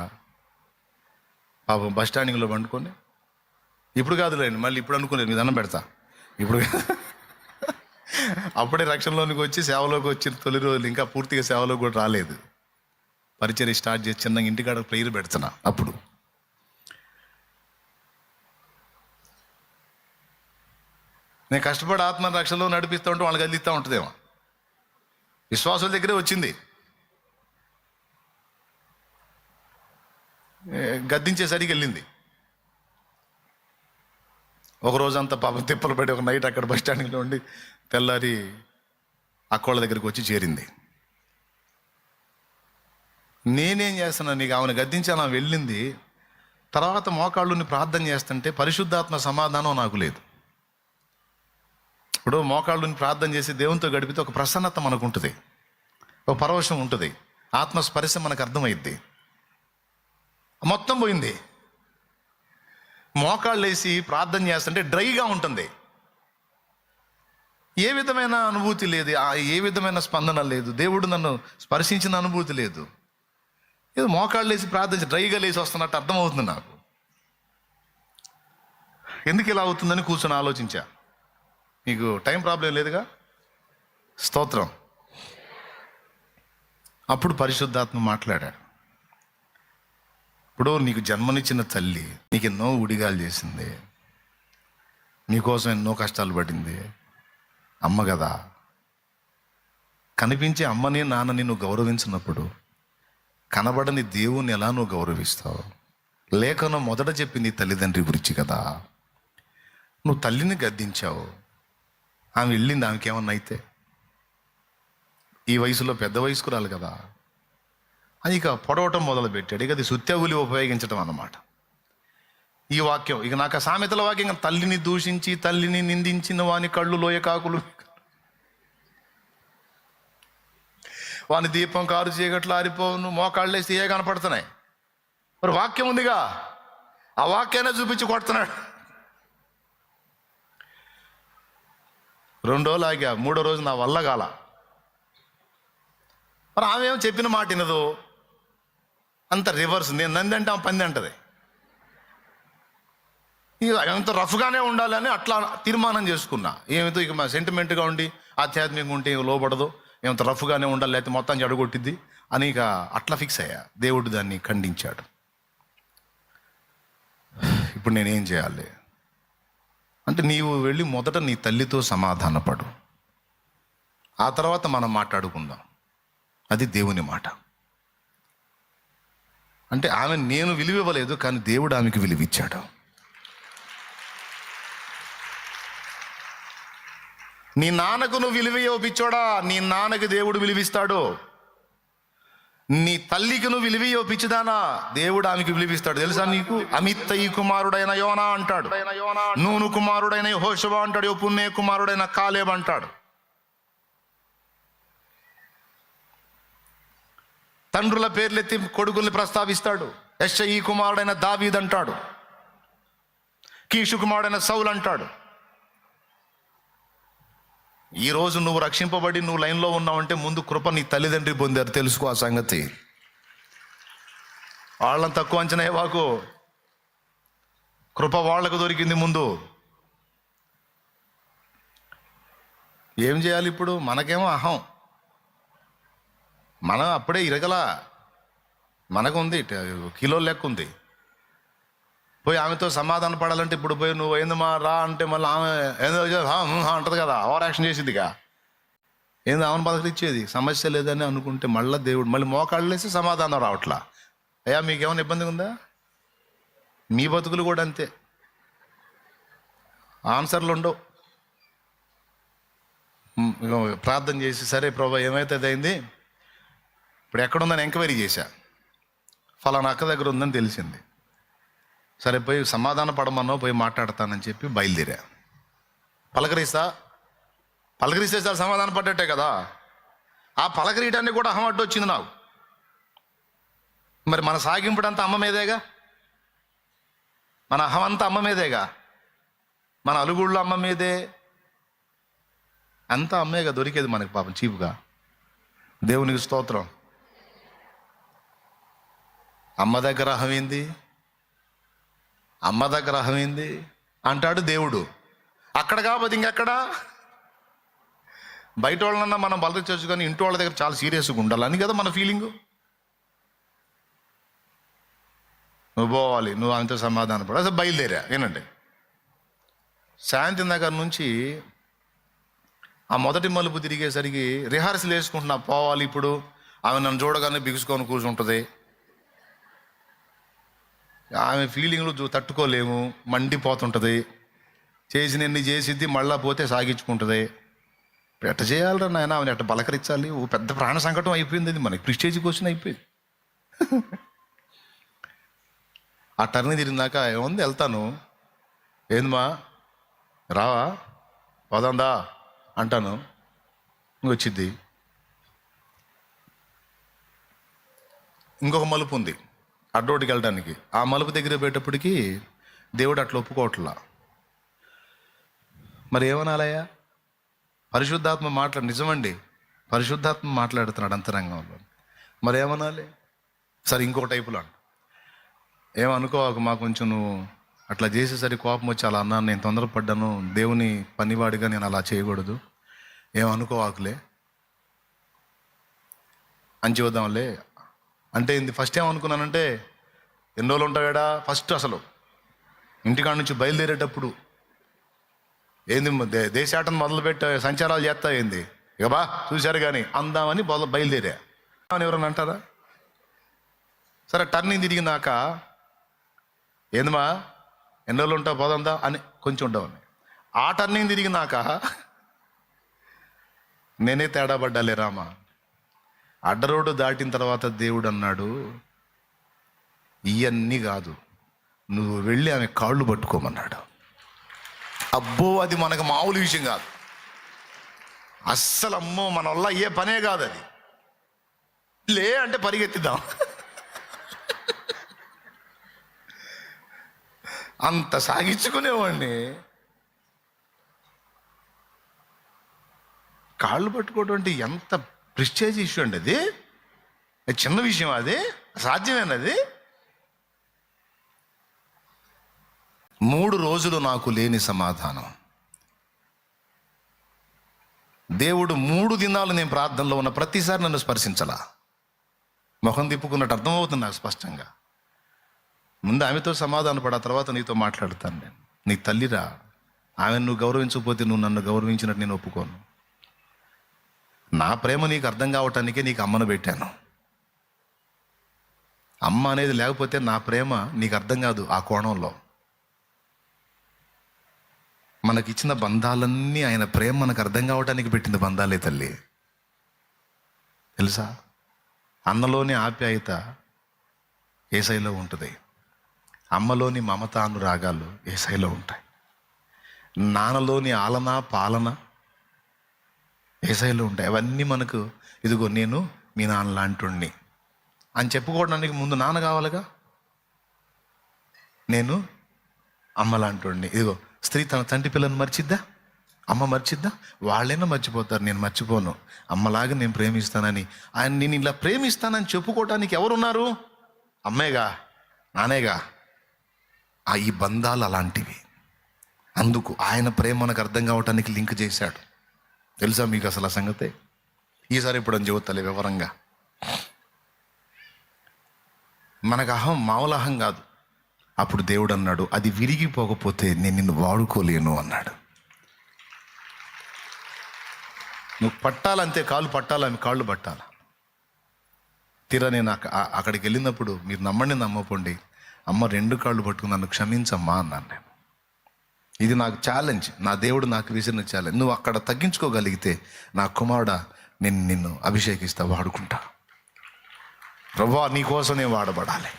S1: పాపం బస్ స్టాండింగ్లో పండుకొని, ఇప్పుడు కాదులేండి, మళ్ళీ ఇప్పుడు అనుకోలేదు, మీ దండం పెడతా ఇప్పుడు అప్పుడే రక్షణలోనికి వచ్చి సేవలోకి వచ్చిన తొలి రోజులు, ఇంకా పూర్తిగా సేవలోకి కూడా రాలేదు. పరిచర్య స్టార్ట్ చేసి చిన్నగా ఇంటికాడ ప్రేయర్ పెడుతున్నా. అప్పుడు నేను కష్టపడి ఆత్మ రక్షణలో నడిపిస్తూ ఉంటే వాళ్ళకి అందిస్తూ ఉంటుందేమో. విశ్వాసుల దగ్గరే వచ్చింది, గద్దించేసరికి వెళ్ళింది. ఒక రోజంతా పాపం తిప్పలు పడి ఒక నైట్ అక్కడ బస్ స్టాండింగ్లో ఉండి తెల్లారి అక్కోళ్ళ దగ్గరికి వచ్చి చేరింది. నేనేం చేస్తున్నా, నీకు ఆమెను గద్దించాను, ఆమె వెళ్ళింది. తర్వాత మోకాళ్ళుని ప్రార్థన చేస్తుంటే పరిశుద్ధాత్మ సమాధానం నాకు లేదు. ఇప్పుడు మోకాళ్ళుని ప్రార్థన చేసి దేవునితో గడిపితే ఒక ప్రసన్నత మనకు ఉంటుంది, ఒక పరవశం ఉంటుంది, ఆత్మస్పర్శ మనకు అర్థమైద్ది. మొత్తం పోయింది. మోకాళ్ళు వేసి ప్రార్థన చేస్తుంటే డ్రైగా ఉంటుంది, ఏ విధమైన అనుభూతి లేదు, ఏ విధమైన స్పందన లేదు, దేవుడు నన్ను స్పర్శించిన అనుభూతి లేదు. ఏదో మోకాళ్ళు వేసి ప్రార్థించి డ్రైగా లేచి వస్తున్నట్టు అర్థమవుతుంది నాకు. ఎందుకు ఇలా అవుతుందని కూర్చొని ఆలోచించా. మీకు టైం ప్రాబ్లం లేదుగా, స్తోత్రం. అప్పుడు పరిశుద్ధాత్మ మాట్లాడాడు. ఇప్పుడు నీకు జన్మనిచ్చిన తల్లి నీకు ఎన్నో ఉడిగాలు చేసింది, నీకోసం ఎన్నో కష్టాలు పడింది. అమ్మ కదా, కనిపించే అమ్మని నాన్నని నువ్వు గౌరవించినప్పుడు కనబడని దేవుణ్ణి ఎలా నువ్వు గౌరవిస్తావు? లేఖనం మొదట చెప్పింది తల్లిదండ్రి గురించి కదా. నువ్వు తల్లిని గద్దించావు, ఆమె వెళ్ళింది, ఆమెకి ఏమన్నా అయితే ఈ వయసులో పెద్ద వయసుకురాలు కదా అని ఇక పొడవటం మొదలుపెట్టాడు. ఇక అది సుత్యవులి ఉపయోగించడం అన్నమాట ఈ వాక్యం. ఇక నాకు ఆ సామెతల వాక్యం, తల్లిని దూషించి తల్లిని నిందించిన వాని కళ్ళు లోయ కాకులు, వాని దీపం కారు చీకట్లు ఆరిపోను, మోకాళ్ళు వేసి ఏ కనపడుతున్నాయి. మరి వాక్యం ఉందిగా, ఆ వాక్యాన్ని చూపించి కొడుతున్నాడు. 2 రోజులు ఆగా, 3వ రోజు నా వల్ల కాల. మరి ఆమె ఏమో చెప్పిన మాట వినదు, అంత రివర్స్. నేను నంది అంటే ఆమె పంది అంటది. ఇక ఎంత రఫ్గానే ఉండాలని అట్లా తీర్మానం చేసుకున్నా. ఏమితో ఇక మా సెంటిమెంట్గా ఉండి ఆధ్యాత్మికంగా ఉంటే లోపడదు, ఏమంత రఫ్గానే ఉండాలి, లేకపోతే మొత్తం జడగొట్టిద్ది అని ఇక అట్లా ఫిక్స్ అయ్యా. దేవుడు దాన్ని ఖండించాడు. ఇప్పుడు నేనేం చేయాలి అంటే, నీవు వెళ్ళి మొదట నీ తల్లితో సమాధానపడు, ఆ తర్వాత మనం మాట్లాడుకుందాం. అది దేవుని మాట. అంటే ఆమె నేను విలువ ఇవ్వలేదు, కానీ దేవుడు ఆమెకి విలువిచ్చాడు. నీ నాన్నకు నువ్వు విలువ ఇవ్వపిచ్చోడా, నీ నాన్నకి దేవుడు విలువిస్తాడు. నీ తల్లికి నువ్వు విలువ ఇవ్వపిచ్చిదానా, దేవుడు ఆమెకి విలువిస్తాడు. తెలుసా నీకు? అమిత్తయి కుమారుడైన యోనా అంటాడు, నూను కుమారుడైన యెహోషువ అంటాడు, యెఫున్నె కుమారుడైన కాలేబ్ అంటాడు. తండ్రుల పేర్లెత్తి కొడుకుల్ని ప్రస్తావిస్తాడు. యెష్షయి కుమారుడైన దావీద్ అంటాడు, కీషు కుమారుడైన సౌలు అంటాడు. ఈరోజు నువ్వు రక్షింపబడి నువ్వు లైన్లో ఉన్నావంటే ముందు కృప నీ తల్లిదండ్రి పొందారు, తెలుసుకో ఆ సంగతి. వాళ్ళని తక్కువ అంచనా వాకు, కృప వాళ్ళకు దొరికింది ముందు. ఏం చేయాలి ఇప్పుడు? మనకేమో అహం, మనం అప్పుడే ఇరగలా, మనకు ఉంది కిలో లెక్క ఉంది. పోయి ఆమెతో సమాధానం పడాలంటే ఇప్పుడు పోయి నువ్వు ఏందమ్మా రా అంటే మళ్ళీ ఆమె ఏందో అంటది కదా, ఓవర్ యాక్షన్ చేసిద్దిగా. ఏందో ఆమెను బతకలిచ్చేది, సమస్య లేదని అనుకుంటే మళ్ళీ దేవుడు మళ్ళీ మోకాళ్ళు వేసి సమాధానం రావట్లా. అయ్యా మీకేమైనా ఇబ్బంది ఉందా? మీ బతుకులు కూడా అంతే, ఆన్సర్లు ఉండవు. ఇగో ప్రార్థన చేసి, సరే ప్రభా ఏమైతే అయింది, ఇప్పుడు ఎక్కడుందని ఎంక్వైరీ చేశా. ఫలానా అక్క దగ్గర ఉందని తెలిసింది. సరే పోయి సమాధాన పడమన్నావు, పోయి మాట్లాడతానని చెప్పి బయలుదేరా. పలకరిస్తే సార్ సమాధానం పడ్డట్టే కదా. ఆ పలకరీయటానికి కూడా అహం అడ్డు వచ్చింది నాకు. మరి మన సాగింపుడంతా అమ్మ మీదేగా, మన అహం అంతా అమ్మ మీదేగా, మన అలుగుళ్ళు అమ్మ మీదే, అంతా అమ్మేగా దొరికేది మనకి పాపం చీపుగా. దేవునికి స్తోత్రం. అమ్మ దగ్గర అహమైంది, అమ్మ దగ్గర అహమైంది అంటాడు దేవుడు. అక్కడ కాకపోతే ఇంకెక్కడ? బయట వాళ్ళన్నా మనం బలచచ్చు, కానీ ఇంటి వాళ్ళ దగ్గర చాలా సీరియస్గా ఉండాలని కదా మన ఫీలింగు. నువ్వు పోవాలి, నువ్వు అంత సమాధానం పడ. అసలు బయలుదేరా. ఏనండి, శాంతి నగర్ నుంచి ఆ మొదటి మలుపు తిరిగేసరికి రిహార్సల్ వేసుకుంటున్నా, పోవాలి ఇప్పుడు. ఆమె నన్ను చూడగానే బిగుసుకొని కూర్చుంటుంది. ఆమె ఫీలింగ్లు తట్టుకోలేము, మండిపోతుంటుంది. చేసినన్ని చేసిద్ది, మళ్ళా పోతే సాగించుకుంటుంది. ఎట్ట చేయాలరా నాయన, ఆమెను ఎట్ట బలకరించాలి? ఓ పెద్ద ప్రాణ సంకటం అయిపోయింది. అది మనకి ప్రిస్టేజ్ క్వశ్చన్ అయిపోయింది. ఆ టర్న్ తిరిగినాక ఏముంది, వెళ్తాను. ఏందమ్మా రావా, పోదాందా అంటాను. వచ్చిద్ది. ఇంకొక మలుపు ఉంది అడ్డోటికి వెళ్ళడానికి. ఆ మలుపు దగ్గర పోయేటప్పటికి దేవుడు అట్లా ఒప్పుకోవట్లా. మరి ఏమనాలయ్యా? పరిశుద్ధాత్మ నిజమండి, పరిశుద్ధాత్మ మాట్లాడుతున్నాడు అంతరంగంలో. మరి ఏమనాలి? సరే ఇంకో టైపులో ఏమనుకోవాకు, మా కొంచెం నువ్వు అట్లా చేసేసరికి కోపం వచ్చి అలా అన్నాను, నేను తొందరపడ్డాను, దేవుని పనివాడిగా నేను అలా చేయకూడదు, ఏమనుకోవాకులే అని చూద్దాంలే అంటే ఏంది. ఫస్ట్ ఏమనుకున్నానంటే, ఎన్ని రోజులు ఉంటావేడా ఫస్ట్ అసలు ఇంటికాడ నుంచి బయలుదేరేటప్పుడు ఏంది దేశాటం మొదలుపెట్టి సంచారాలు చేస్తా ఏంది, ఇక బా చూశారు కానీ అందామని బయలుదేరా అని ఎవరన్నా అంటారా? సరే టర్నింగ్ తిరిగినాక ఏందమ్మా ఎన్ని రోజులు ఉంటావు పోదందా అని కొంచెం ఉండవని. ఆ టర్నింగ్ తిరిగినాక నేనే తేడా పడ్డాలే రామా. అడ్డరోడ్డు దాటిన తర్వాత దేవుడు అన్నాడు, ఇవన్నీ కాదు, నువ్వు వెళ్ళి ఆమె కాళ్ళు పట్టుకోమన్నాడు. అబ్బో, అది మనకు మామూలు విషయం కాదు అస్సలు. అమ్మో, మన వల్ల ఏ పనే కాదు అది. లే అంటే పరిగెత్తిద్దాం, అంత సాగించుకునేవాడిని. కాళ్ళు పట్టుకోవడం అంటే ఎంత ప్రిస్టేజ్ ఇష్యూ అండి అది. చిన్న విషయం అది, సాధ్యమేనది. 3 రోజులు నాకు లేని సమాధానం. దేవుడు 3 దినాలు నేను ప్రార్థనలో ఉన్న ప్రతిసారి నన్ను స్పర్శించలా. ముఖం తిప్పుకున్నట్టు అర్థమవుతుంది నాకు స్పష్టంగా. ముందు ఆమెతో సమాధాన పడ, తర్వాత నీతో మాట్లాడతాను. నేను నీ తల్లిరా, ఆమెను నువ్వు గౌరవించకపోతే నువ్వు నన్ను గౌరవించినట్టు నేను ఒప్పుకోను. నా ప్రేమ నీకు అర్థం కావటానికే నీకు అమ్మను పెట్టాను. అమ్మ అనేది లేకపోతే నా ప్రేమ నీకు అర్థం కాదు. ఆ కోణంలో మనకిచ్చిన బంధాలన్నీ ఆయన ప్రేమ మనకు అర్థం కావటానికి పెట్టిన బంధాలే తల్లి. తెలుసా? అన్నలోని ఆప్యాయత యేసయ్యలో ఉంటుంది, అమ్మలోని మమత అనురాగాలు యేసయ్యలో ఉంటాయి, నాన్నలోని ఆలన పాలన యేసయ్యలో ఉంటాయి. అవన్నీ మనకు ఇదిగో నేను మీ నాన్న లాంటి అని చెప్పుకోవడానికి ముందు నాన్న కావాలిగా. నేను అమ్మ లాంటి. ఇదిగో స్త్రీ తన తండ్రి పిల్లని మర్చిద్దా? అమ్మ మర్చిద్దా? వాళ్ళైనా మర్చిపోతారు, నేను మర్చిపోను. అమ్మలాగా నేను ప్రేమిస్తానని, ఆయన నేను ఇలా ప్రేమిస్తానని చెప్పుకోవటానికి ఎవరున్నారు? అమ్మేగా, నానేగా. ఈ బంధాలు అలాంటివి. అందుకు ఆయన ప్రేమ మనకు అర్థం కావటానికి లింక్ చేశాడు. తెలుసా మీకు అసలు ఆ సంగతే? ఈసారి ఇప్పుడు అని చెబుతలే వివరంగా. మనకు అహం మామూలు అహం కాదు. అప్పుడు దేవుడు అన్నాడు, అది విరిగిపోకపోతే నేను నిన్ను వాడుకోలేను అన్నాడు. నువ్వు పట్టాలంతే, కాళ్ళు పట్టాలని, కాళ్ళు పట్టాల. తీరా నేను అక్కడికి వెళ్ళినప్పుడు, మీరు నమ్మండి నమ్మపోండి, అమ్మ 2 కాళ్ళు పట్టుకుని నన్ను క్షమించమ్మా అన్నాను నేను. ఇది నాకు ఛాలెంజ్, నా దేవుడు నాకు విసిరిన ఛాలెంజ్. నువ్వు అక్కడ తగ్గించుకోగలిగితే నా కుమారుడా, నేను నిన్ను అభిషేకిస్తా, వాడుకుంటా. ప్రభువా, నీకోసం నేను వాడబడాలి.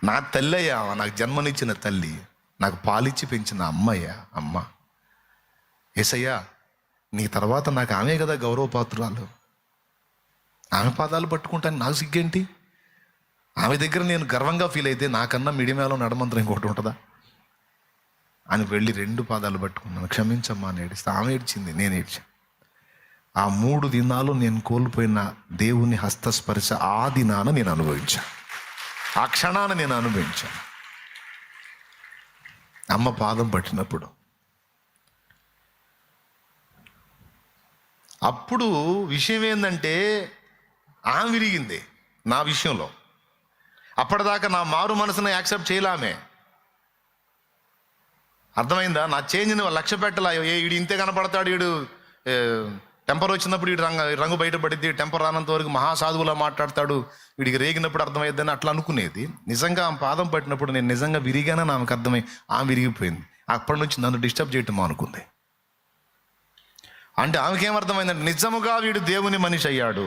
S1: నా తల్లి అయ్యా, నాకు జన్మనిచ్చిన తల్లి, నాకు పాలిచ్చి పెంచిన అమ్మ. యేసయ్యా, నీ తర్వాత నాకు ఆమె కదా గౌరవపాత్రురాలు. ఆమె పాదాలు పట్టుకుంటాను, నాకు సిగ్గేంటి? ఆమె దగ్గర నేను గర్వంగా ఫీల్ అయితే నాకన్నా మిడిమేలో నడమంత్రం ఇంకోటి ఉంటుందా అని వెళ్ళి 2 పాదాలు పట్టుకున్నాను. క్షమించమ్మా అని ఏడిస్తే ఆమె ఏడ్చింది, నేను ఏడ్చాను. ఆ 3 దినాలు నేను కోల్పోయిన దేవుని హస్తస్పర్శ ఆ దినాన నేను అనుభవించాను, ఆ క్షణాన నేను అనుభవించాను. అమ్మ పాదం పట్టినప్పుడు అప్పుడు విషయం ఏంటంటే ఆమె విరిగింది నా విషయంలో. అప్పటిదాకా నా మారు మనసును యాక్సెప్ట్ చేయలామే. అర్థమైందా? నా చేంజ్ని లక్ష్య పెట్టలా. వీడు ఇంతే కనపడతాడు, వీడు టెంపర్ వచ్చినప్పుడు వీడు రంగు బయటపడిద్ది, టెంపర్ రానంత వరకు మహాసాధువులా మాట్లాడతాడు, వీడికి రేగినప్పుడు అర్థమైద్దని అట్లా అనుకునేది. నిజంగా ఆమె పాదం పట్టినప్పుడు నేను నిజంగా విరిగానని ఆమెకు అర్థమై ఆమె విరిగిపోయింది. అప్పటి నుంచి నన్ను డిస్టర్బ్ చేయటం అనుకుంది. అంటే ఆమెకేమర్థమైందంటే నిజముగా వీడు దేవుని మనిషి అయ్యాడు,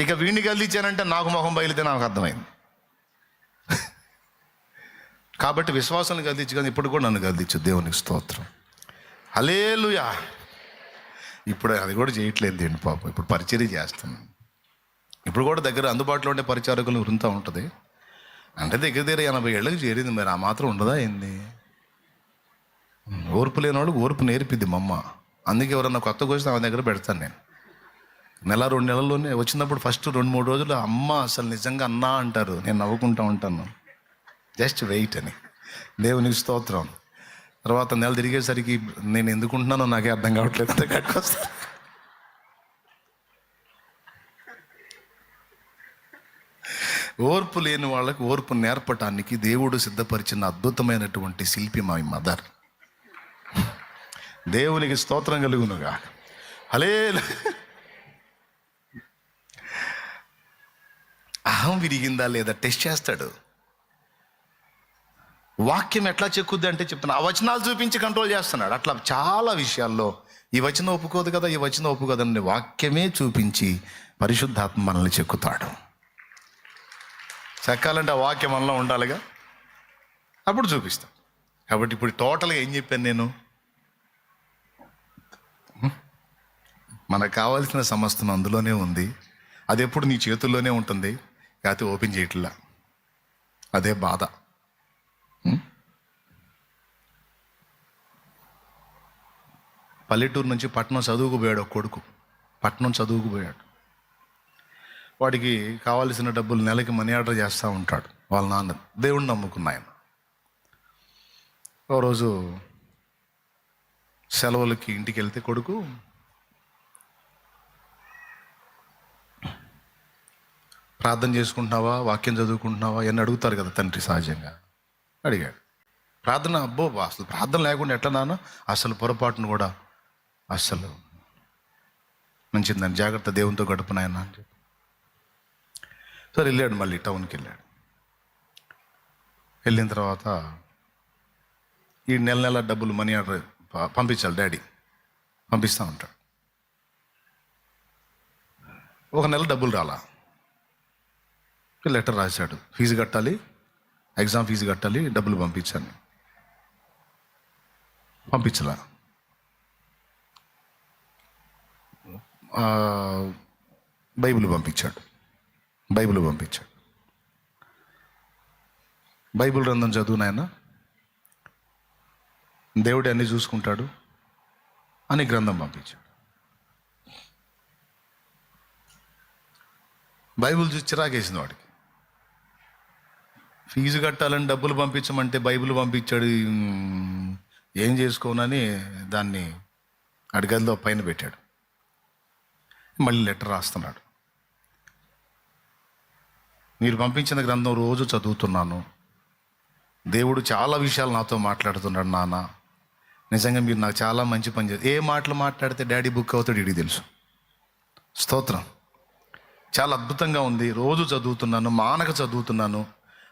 S1: ఇక వీడిని గల్లించానంటే నాకు మొహం బయలుదే నాకు అర్థమైంది. కాబట్టి విశ్వాసాన్ని గద్దించు, కానీ ఇప్పుడు కూడా నన్ను గద్దించు. దేవునికి స్తోత్రం, హల్లెలూయా. ఇప్పుడు అది కూడా చేయట్లేదు ఏంటి పాపం, ఇప్పుడు పరిచర్య చేస్తున్నాను. ఇప్పుడు కూడా దగ్గర అందుబాటులో ఉండే పరిచారకులు ఉరుంతా ఉంటుంది. అంటే దగ్గర 80 ఏళ్ళకి చేరింది, మరి ఆ మాత్రం ఉండదా ఏంది? ఓర్పు లేని వాళ్ళకి ఓర్పు నేర్పిద్ది మా అమ్మ. అందుకే ఎవరన్నా కొత్తగా వస్తే ఆమె దగ్గర పెడతాను నేను. 1-2 నెలల్లోనే వచ్చినప్పుడు ఫస్ట్ 2-3 రోజులు అమ్మ అసలు నిజంగా అన్నా అంటారు, నేను నవ్వుకుంటా ఉంటాను, జస్ట్ వెయిట్ అని. దేవునికి స్తోత్రం. తర్వాత నెల తిరిగేసరికి నేను ఎందుకుంటున్నానో నాకే అర్థం కావట్లేదు, అంత కట్టుకొస్తా. ఓర్పు లేని వాళ్ళకి ఓర్పు నేర్పటానికి దేవుడు సిద్ధపరిచిన అద్భుతమైనటువంటి శిల్పి మా మదర్. దేవునికి స్తోత్రం కలుగునుగా. హల్లెలూయా. అహం విరిగిందా లేదా టెస్ట్ చేస్తాడు. వాక్యం ఎట్లా చెక్కుద్ది అంటే చెప్తున్నా, ఆ వచనాలు చూపించి కంట్రోల్ చేస్తున్నాడు. అట్లా చాలా విషయాల్లో ఈ వచనం ఒప్పుకోదు కదా, ఈ వచనం ఒప్పుకోదు అని వాక్యమే చూపించి పరిశుద్ధాత్మ మనల్ని చెక్కుతాడు. చెక్కాలంటే ఆ వాక్యం మనలో ఉండాలిగా, అప్పుడు చూపిస్తాం. కాబట్టి ఇప్పుడు టోటల్గా ఏం చెప్పాను నేను? మనకు కావాల్సిన సమస్తం అందులోనే ఉంది. అది ఎప్పుడు నీ చేతుల్లోనే ఉంటుంది, కాకపోతే ఓపెన్ చేయట్లా. అదే బాధ. పల్లెటూరు నుంచి పట్టణం చదువుకు పోయాడు ఒక కొడుకు. పట్టణం చదువుకు పోయాడు. వాడికి కావాల్సిన డబ్బులు నెలకి మనీ ఆర్డర్ చేస్తూ ఉంటాడు వాళ్ళ నాన్న. దేవుడిని నమ్ముకున్న ఆయన. ఓ రోజు సెలవులకి ఇంటికి వెళ్తే కొడుకు ప్రార్థన చేసుకుంటున్నావా, వాక్యం చదువుకుంటున్నావా అని అడుగుతారు కదా తండ్రి సహజంగా. అడిగాడు. ప్రార్థన, అబ్బో అసలు ప్రార్థన లేకుండా ఎట్లా నాన్న, అసలు పొరపాటును కూడా అస్సలు మంచిదని జాగ్రత్త, దేవునితో గడుపునాయన అని చెప్పి. సరే వెళ్ళాడు, మళ్ళీ టౌన్కి వెళ్ళాడు. వెళ్ళిన తర్వాత ఈ నెల డబ్బులు మనీ ఆర్డర్ పంపించాలి, డాడీ పంపిస్తూ ఉంటాడు. ఒక నెల డబ్బులు రాలా. లెటర్ రాశాడు, ఫీజు కట్టాలి, ఎగ్జామ్ ఫీజు కట్టాలి, డబ్బులు పంపించాను. పంపించలా. బైబిల్ పంపించాడు. బైబిల్ గ్రంథం చదువు నాయన, దేవుడే అన్ని చూసుకుంటాడు అని గ్రంథం పంపించాడు. బైబిల్ చూసి చిరాకేసింది వాడికి. ఫీజు కట్టాలని డబ్బులు పంపించమంటే బైబిల్ పంపించాడు, ఏం చేసుకోనని దాన్ని అడిగల్లో పైన పెట్టాడు. మళ్ళీ లెటర్ రాస్తున్నాడు. మీరు పంపించిన గ్రంథం రోజు చదువుతున్నాను, దేవుడు చాలా విషయాలు నాతో మాట్లాడుతున్నాడు నాన్న, నిజంగా మీరు నాకు చాలా మంచి పని చేస్తారు. ఏ మాటలు మాట్లాడితే డాడీ బుక్ అవుతాడు వీడికి తెలుసు. స్తోత్రం. చాలా అద్భుతంగా ఉంది, రోజు చదువుతున్నాను, మానక చదువుతున్నాను,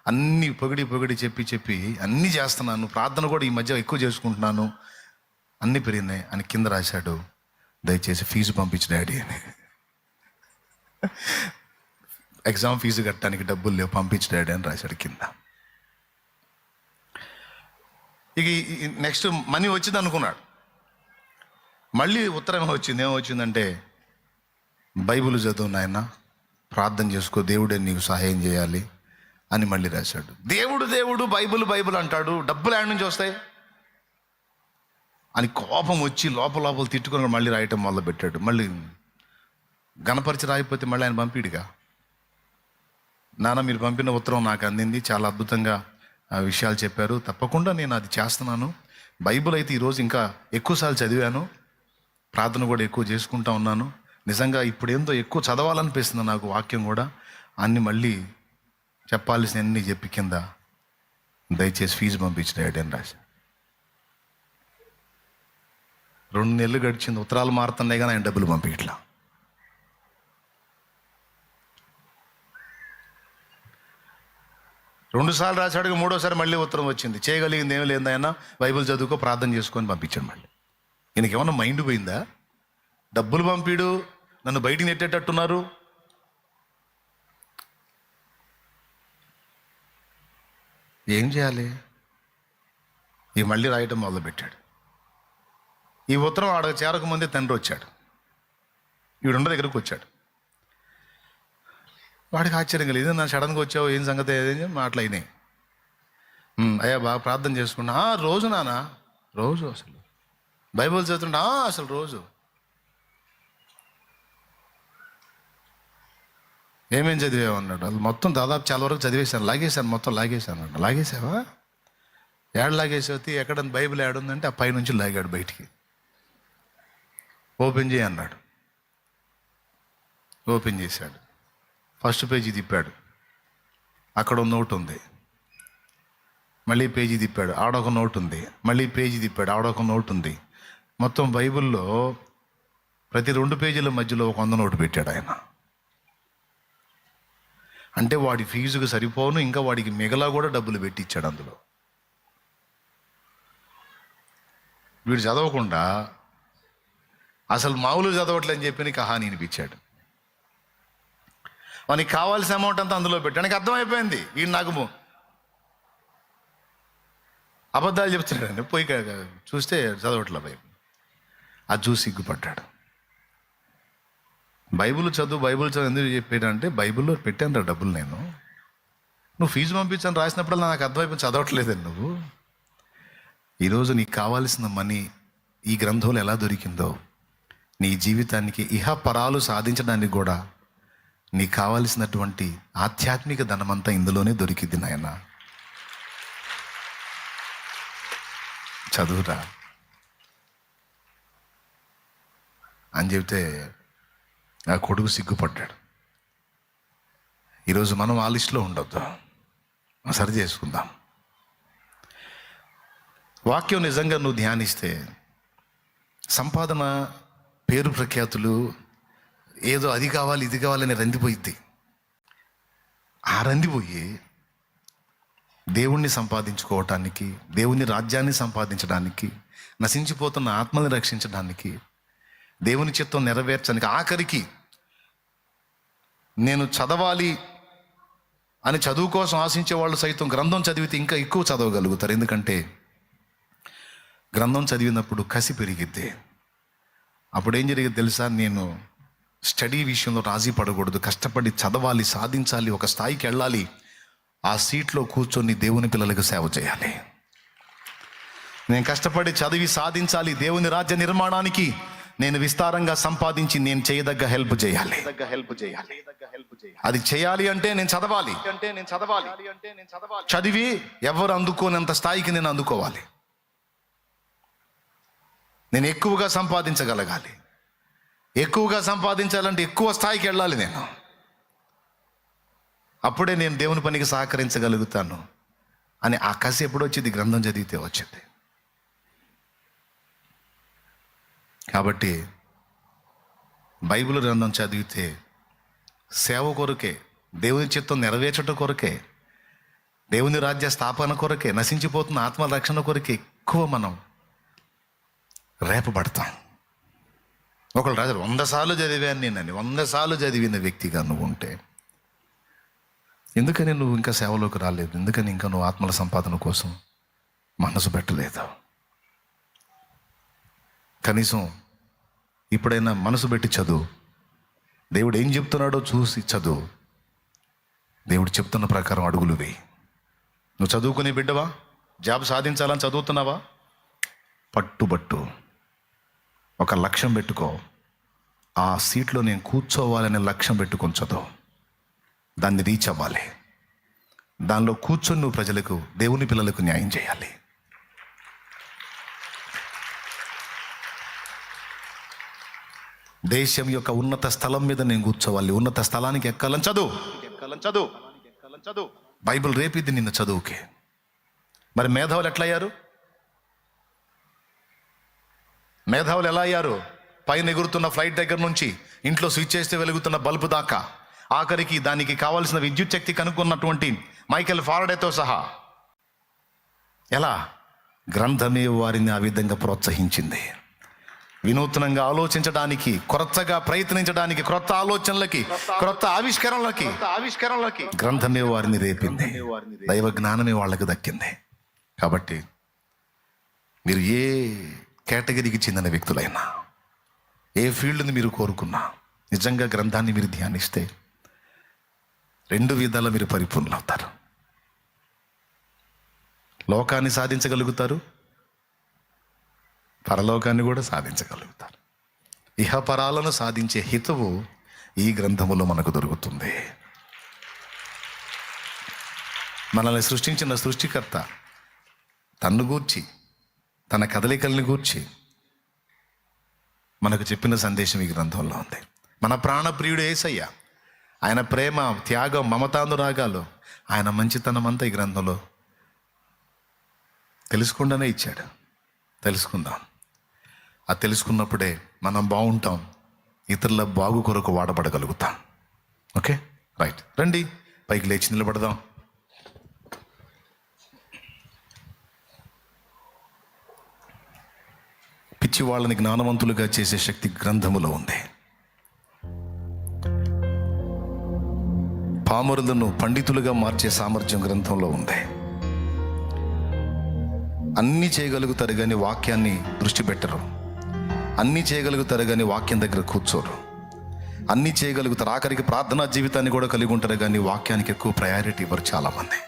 S1: అన్నీ పొగిడి పొగిడి చెప్పి అన్నీ చేస్తున్నాను, ప్రార్థన కూడా ఈ మధ్య ఎక్కువ చేసుకుంటున్నాను, అన్నీ పెరిగినాయి అని కింద రాశాడు, దయచేసి ఫీజు పంపించు డాడీ అని. ఎగ్జామ్ ఫీజు కట్టడానికి డబ్బులు లేవు, పంపించు డాడీ అని రాశాడు కింద. ఇక నెక్స్ట్ మనీ వచ్చింది అనుకున్నాడు. మళ్ళీ ఉత్తరం వచ్చింది. ఏమొచ్చిందంటే, బైబిల్ చదువు నాయన, ప్రార్థన చేసుకో, దేవుడే నీకు సహాయం చేయాలి అని మళ్ళీ రాశాడు. దేవుడు దేవుడు బైబిల్ అంటాడు, డబ్బులు ఎక్కడి నుంచి వస్తాయి అని కోపం వచ్చి లోపల తిట్టుకొని మళ్ళీ రాయటం మొదలుపెట్టాడు. మళ్ళీ గణపరిచి రాయిపోతే మళ్ళీ ఆయన పంపిడిగా, నాన్న మీరు పంపిన ఉత్తరం నాకు అందింది, చాలా అద్భుతంగా విషయాలు చెప్పారు, తప్పకుండా నేను అది చేస్తున్నాను, బైబిల్ అయితే ఈరోజు ఇంకా ఎక్కువసార్లు చదివాను, ప్రార్థన కూడా ఎక్కువ చేసుకుంటా ఉన్నాను, నిజంగా ఇప్పుడు ఏందో ఎక్కువ చదవాలనిపిస్తుంది నాకు వాక్యం కూడా అన్ని మళ్ళీ చెప్పాల్సినవన్నీ చెప్పి కింద దయచేసి ఫీజు పంపించిన డాడీ అని రాశా. 2 నెలలు గడిచింది, ఉత్తరాలు మారుతున్నాయి కానీ ఆయన డబ్బులు పంపించట్లా. రెండుసార్లు రాశాడు, మూడోసారి మళ్ళీ ఉత్తరం వచ్చింది, చేయగలిగింది ఏమీ లేదు ఆయన, బైబిల్ చదువుకో, ప్రార్థన చేసుకొని పంపించాడు. మళ్ళీ ఈయనకి ఏమన్నా మైండ్ పోయిందా? డబ్బులు పంపిడు, నన్ను బయటికి నెట్టేటట్టున్నారు. ఏం చేయాలి? ఈ మళ్ళీ రాయటం మొదలుపెట్టాడు. ఈ ఉత్తరం ఆడ చేరకముందే తండ్రి వచ్చాడు, ఈవిడుండ దగ్గరకు వచ్చాడు. వాడికి ఆశ్చర్యం కలిగింది, నా సడన్గా వచ్చావు, ఏం సంగతి ఏదేం మాటలైనాయి. అయ్యా బాగా ప్రార్థన చేసుకున్నా. రోజు నానా, రోజు అసలు బైబిల్ చదువుతుంటా, అసలు రోజు. ఏమేం చదివావు అన్నాడు. అది మొత్తం దాదాపు చాలా వరకు చదివేశాను, లాగేశాను, మొత్తం లాగేశాను అన్నాడు. లాగేసావా? ఏడు లాగేసావు? ఎక్కడ బైబిల్ ఏడుందంటే ఆ పైనుంచి లాగాడు బయటికి. ఓపెన్ చేయి అన్నాడు. ఓపెన్ చేశాడు. ఫస్ట్ పేజీ తిప్పాడు, అక్కడ ఒక నోట్ ఉంది. మళ్ళీ పేజీ తిప్పాడు, ఆడొక నోట్ ఉంది. మళ్ళీ పేజీ తిప్పాడు, ఆడొక నోట్ ఉంది. మొత్తం బైబిల్లో ప్రతి 2 పేజీల మధ్యలో ఒక 100 నోటు పెట్టాడు ఆయన. అంటే వాడి ఫీజుకు సరిపోను, ఇంకా వాడికి మిగలా కూడా డబ్బులు పెట్టించాడు అందులో. వీడు చదవకుండా అసలు మామూలు చదవట్లేని చెప్పి కహాని వినిపించాడు. వానికి కావాల్సిన అమౌంట్ అంతా అందులో పెట్టానికి అర్థమైపోయింది, వీడు నాకు అబద్ధాలు చెప్తున్నాడు. పోయి చూస్తే చదవట్లే బైబిల్. అది చూసి సిగ్గుపడ్డాడు. బైబిల్ చదువు ఎందుకు చెప్పాడంటే, బైబిల్లో పెట్టాను డబ్బులు నేను, నువ్వు ఫీజు పంపించాను రాసినప్పుడు నాకు అర్థమైపోయి చదవట్లేదండి నువ్వు. ఈరోజు నీకు కావాల్సిన మనీ ఈ గ్రంథంలో ఎలా దొరికిందో, నీ జీవితానికి ఇహపరాలు సాధించడానికి కూడా నీకు కావాల్సినటువంటి ఆధ్యాత్మిక ధనమంతా ఇందులోనే దొరికింది నాయన, చదువురా అని చెబితే ఆ కొడుకు సిగ్గుపడ్డాడు. ఈరోజు మనం ఆ లిస్టులో ఉండొద్దు, సరి చేసుకుందాం. వాక్యం నిజంగా నువ్వు ధ్యానిస్తే సంపాదన, పేరు ప్రఖ్యాతులు, ఏదో అది కావాలి ఇది కావాలని రందిపోయిద్ది. ఆ రందిపోయి దేవుణ్ణి సంపాదించుకోవటానికి, దేవుని రాజ్యాన్ని సంపాదించడానికి, నశించిపోతున్న ఆత్మని రక్షించడానికి, దేవుని చిత్తం నెరవేర్చడానికి, ఆఖరికి నేను చదవాలి అని చదువు కోసం ఆశించే వాళ్ళు సైతం గ్రంథం చదివితే ఇంకా ఎక్కువ చదవగలుగుతారు. ఎందుకంటే గ్రంథం చదివినప్పుడు కసి పెరిగిద్ది. అప్పుడు ఏం జరిగింది తెలుసా? నేను స్టడీ విషయంలో రాజీ పడకూడదు, కష్టపడి చదవాలి, సాధించాలి, ఒక స్థాయికి వెళ్ళాలి, ఆ సీట్లో కూర్చొని దేవుని పిల్లలకు సేవ చేయాలి. నేను కష్టపడి చదివి సాధించాలి, దేవుని రాజ్య నిర్మాణానికి నేను విస్తారంగా సంపాదించి నేను చేయదగ్గ హెల్ప్ చేయాలి. అది చేయాలి అంటే నేను చదవాలి, చదివి ఎవరు అందుకోనంత స్థాయికి నేను అందుకోవాలి. నేను ఎక్కువగా సంపాదించగలగాలి. ఎక్కువగా సంపాదించాలంటే ఎక్కువ స్థాయికి వెళ్ళాలి నేను. అప్పుడే నేను దేవుని పనికి సహకరించగలుగుతాను అని ఆ కసి ఎప్పుడు వచ్చింది? గ్రంథం చదివితే వచ్చింది. కాబట్టి బైబిల్ గ్రంథం చదివితే సేవ కొరకే, దేవుని చిత్తం నెరవేర్చట కొరకే, దేవుని రాజ్య స్థాపన కొరకే, నశించిపోతున్న ఆత్మ రక్షణ కొరకే ఎక్కువ మనం రేపబడతాం. ఒకళ్ళు రాజు 100 సార్లు చదివాను నేనని, 100 సార్లు చదివిన వ్యక్తిగా నువ్వు ఉంటే ఎందుకని నువ్వు ఇంకా సేవలోకి రాలేదు? ఎందుకని ఇంకా నువ్వు ఆత్మల సంపాదన కోసం మనసు పెట్టలేదు? కనీసం ఇప్పుడైనా మనసు పెట్టి చదువు. దేవుడు ఏం చెప్తున్నాడో చూసి చదువు. దేవుడు చెప్తున్న ప్రకారం అడుగులు వేయి. నువ్వు చదువుకునే బిడ్డవా? జాబ్ సాధించాలని చదువుతున్నావా? పట్టుబట్టు, ఒక లక్ష్యం పెట్టుకో. ఆ సీట్లో నేను కూర్చోవాలనే లక్ష్యం పెట్టుకొని చదువు. దాన్ని రీచ్ అవ్వాలి. దానిలో కూర్చొని నువ్వు ప్రజలకు, దేవుని పిల్లలకు న్యాయం చేయాలి. దేశం యొక్క ఉన్నత స్థలం మీద నేను కూర్చోవాలి, ఉన్నత స్థలానికి ఎక్కాలని చదువు. బైబిల్ రేపిద్ది నిన్ను చదువుకే. మరి మేధావులు ఎట్లా అయ్యారు? మేధావులు ఎలా అయ్యారు? పైన ఎగురుతున్న ఫ్లైట్ దగ్గర నుంచి ఇంట్లో స్విచ్ చేస్తే వెలుగుతున్న బల్బు దాకా, ఆఖరికి దానికి కావాల్సిన విద్యుత్ శక్తి కనుక్కున్నటువంటి మైకెల్ ఫారడేతో సహా. ఎలా? గ్రంథమే వారిని ఆ విధంగా ప్రోత్సహించింది. వినూత్నంగా ఆలోచించడానికి, కొత్తగా ప్రయత్నించడానికి, క్రొత్త ఆలోచనలకి, క్రొత్త ఆవిష్కరణలకి గ్రంథమే వారిని రేపింది. దైవ జ్ఞానమే వాళ్ళకి దక్కింది. కాబట్టి మీరు ఏ కేటగిరీకి చెందిన వ్యక్తులైనా, ఏ ఫీల్డ్ని మీరు కోరుకున్నా, నిజంగా గ్రంథాన్ని మీరు ధ్యానిస్తే 2 విధాల మీరు పరిపూర్ణులు అవుతారు. లోకాన్ని సాధించగలుగుతారు, పరలోకాన్ని కూడా సాధించగలుగుతారు. ఇహపరాలను సాధించే హితవు ఈ గ్రంథములో మనకు దొరుకుతుంది. మనల్ని సృష్టించిన సృష్టికర్త తన్ను గూర్చి, తన కదలికల్ని గూర్చి మనకు చెప్పిన సందేశం ఈ గ్రంథంలో ఉంది. మన ప్రాణప్రియుడు యేసయ్య, ఆయన ప్రేమ, త్యాగం, మమతానురాగాలు, ఆయన మంచితనం అంతా ఈ గ్రంథంలో తెలుసుకుండానే ఇచ్చాడు. తెలుసుకుందాం. అది తెలుసుకున్నప్పుడే మనం బాగుంటాం, ఇతరుల బాగు కొరకు వాడబడగలుగుతాం. Okay, right. రండి, పైకి లేచి నిలబడదాం. పిచ్చి వాళ్ళని జ్ఞానవంతులుగా చేసే శక్తి గ్రంథములో ఉంది. పామరులను పండితులుగా మార్చే సామర్థ్యం గ్రంథంలో ఉంది. అన్నీ చేయగలుగుతారు కానీ వాక్యాన్ని దృష్టి పెట్టరు. అన్నీ చేయగలుగుతారు కానీ వాక్యం దగ్గర కూర్చోరు. అన్నీ చేయగలుగుతారు, ఆఖరికి ప్రార్థనా జీవితాన్ని కూడా కలిగి ఉంటారు కానీ వాక్యానికి ఎక్కువ ప్రయారిటీ ఇవ్వరు చాలామంది.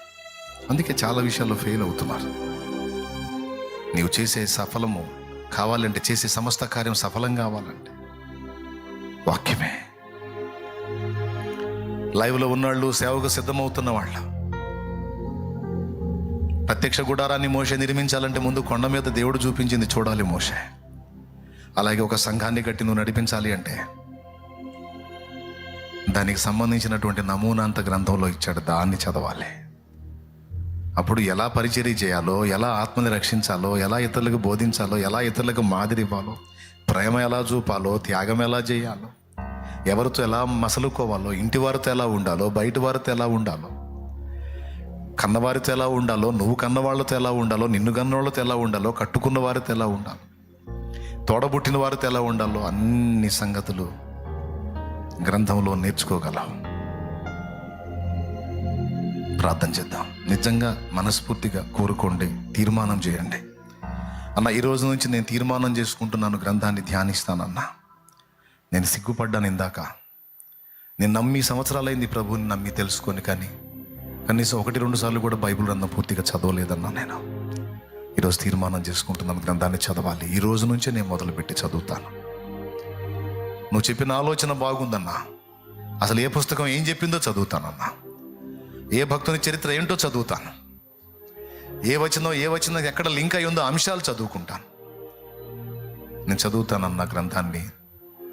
S1: అందుకే చాలా విషయాల్లో ఫెయిల్ అవుతున్నారు. నీవు చేసే సఫలము కావాలంటే, చేసే సమస్త కార్యం సఫలం కావాలంటే వాక్యమే. లైవ్లో ఉన్నాళ్ళు, సేవకు సిద్ధమవుతున్న వాళ్ళు, ప్రత్యక్ష గుడారాన్ని మోషే నిర్మించాలంటే ముందు కొండ మీద దేవుడు చూపించింది చూడాలి మోషే. అలాగే ఒక సంఘాన్ని కట్టి నువ్వు నడిపించాలి అంటే దానికి సంబంధించినటువంటి నమూనా అంత గ్రంథంలో ఇచ్చాడు, దాన్ని చదవాలి. అప్పుడు ఎలా పరిచర్య చేయాలో, ఎలా ఆత్మని రక్షించాలో, ఎలా ఇతరులకు బోధించాలో, ఎలా ఇతరులకు మాదిరి ఇవ్వాలో, ప్రేమ ఎలా చూపాలో, త్యాగం ఎలా చేయాలో, ఎవరితో ఎలా మసలుకోవాలో, ఇంటి వారితో ఎలా ఉండాలో, బయట వారితో ఎలా ఉండాలో, కన్నవారితో ఎలా ఉండాలో, నువ్వు కన్నవాళ్ళతో ఎలా ఉండాలో, నిన్ను కన్నవాళ్ళతో ఎలా ఉండాలో, కట్టుకున్న వారితో ఎలా ఉండాలో, తోడబుట్టిన వారితో ఎలా ఉండాలో, అన్ని సంగతులు గ్రంథంలో నేర్చుకోగలవు. ప్రార్థన చేద్దాం. నిజంగా మనస్ఫూర్తిగా కోరుకోండి, తీర్మానం చేయండి. అన్న, ఈ రోజు నుంచి నేను తీర్మానం చేసుకుంటున్నాను, గ్రంథాన్ని ధ్యానిస్తానన్నా. నేను సిగ్గుపడ్డాను ఇందాక. నేను నమ్మి సంవత్సరాలైంది ప్రభువుని నమ్మి తెలుసుకొని, కానీ కనీసం 1-2 సార్లు కూడా బైబిల్ గ్రంథం పూర్తిగా చదవలేదన్నా. నేను ఈరోజు తీర్మానం చేసుకుంటున్నాను, గ్రంథాన్ని చదవాలి. ఈ రోజు నుంచే నేను మొదలుపెట్టి చదువుతాను. నువ్వు చెప్పిన ఆలోచన బాగుందన్నా. అసలు ఏ పుస్తకం ఏం చెప్పిందో చదువుతానన్నా. ఏ భక్తుని చరిత్ర ఏంటో చదువుతాను. ఏ వచనం ఎక్కడ లింక్ అయి ఉందో అంశాలు చదువుకుంటాను. నేను చదువుతానన్న గ్రంథాన్ని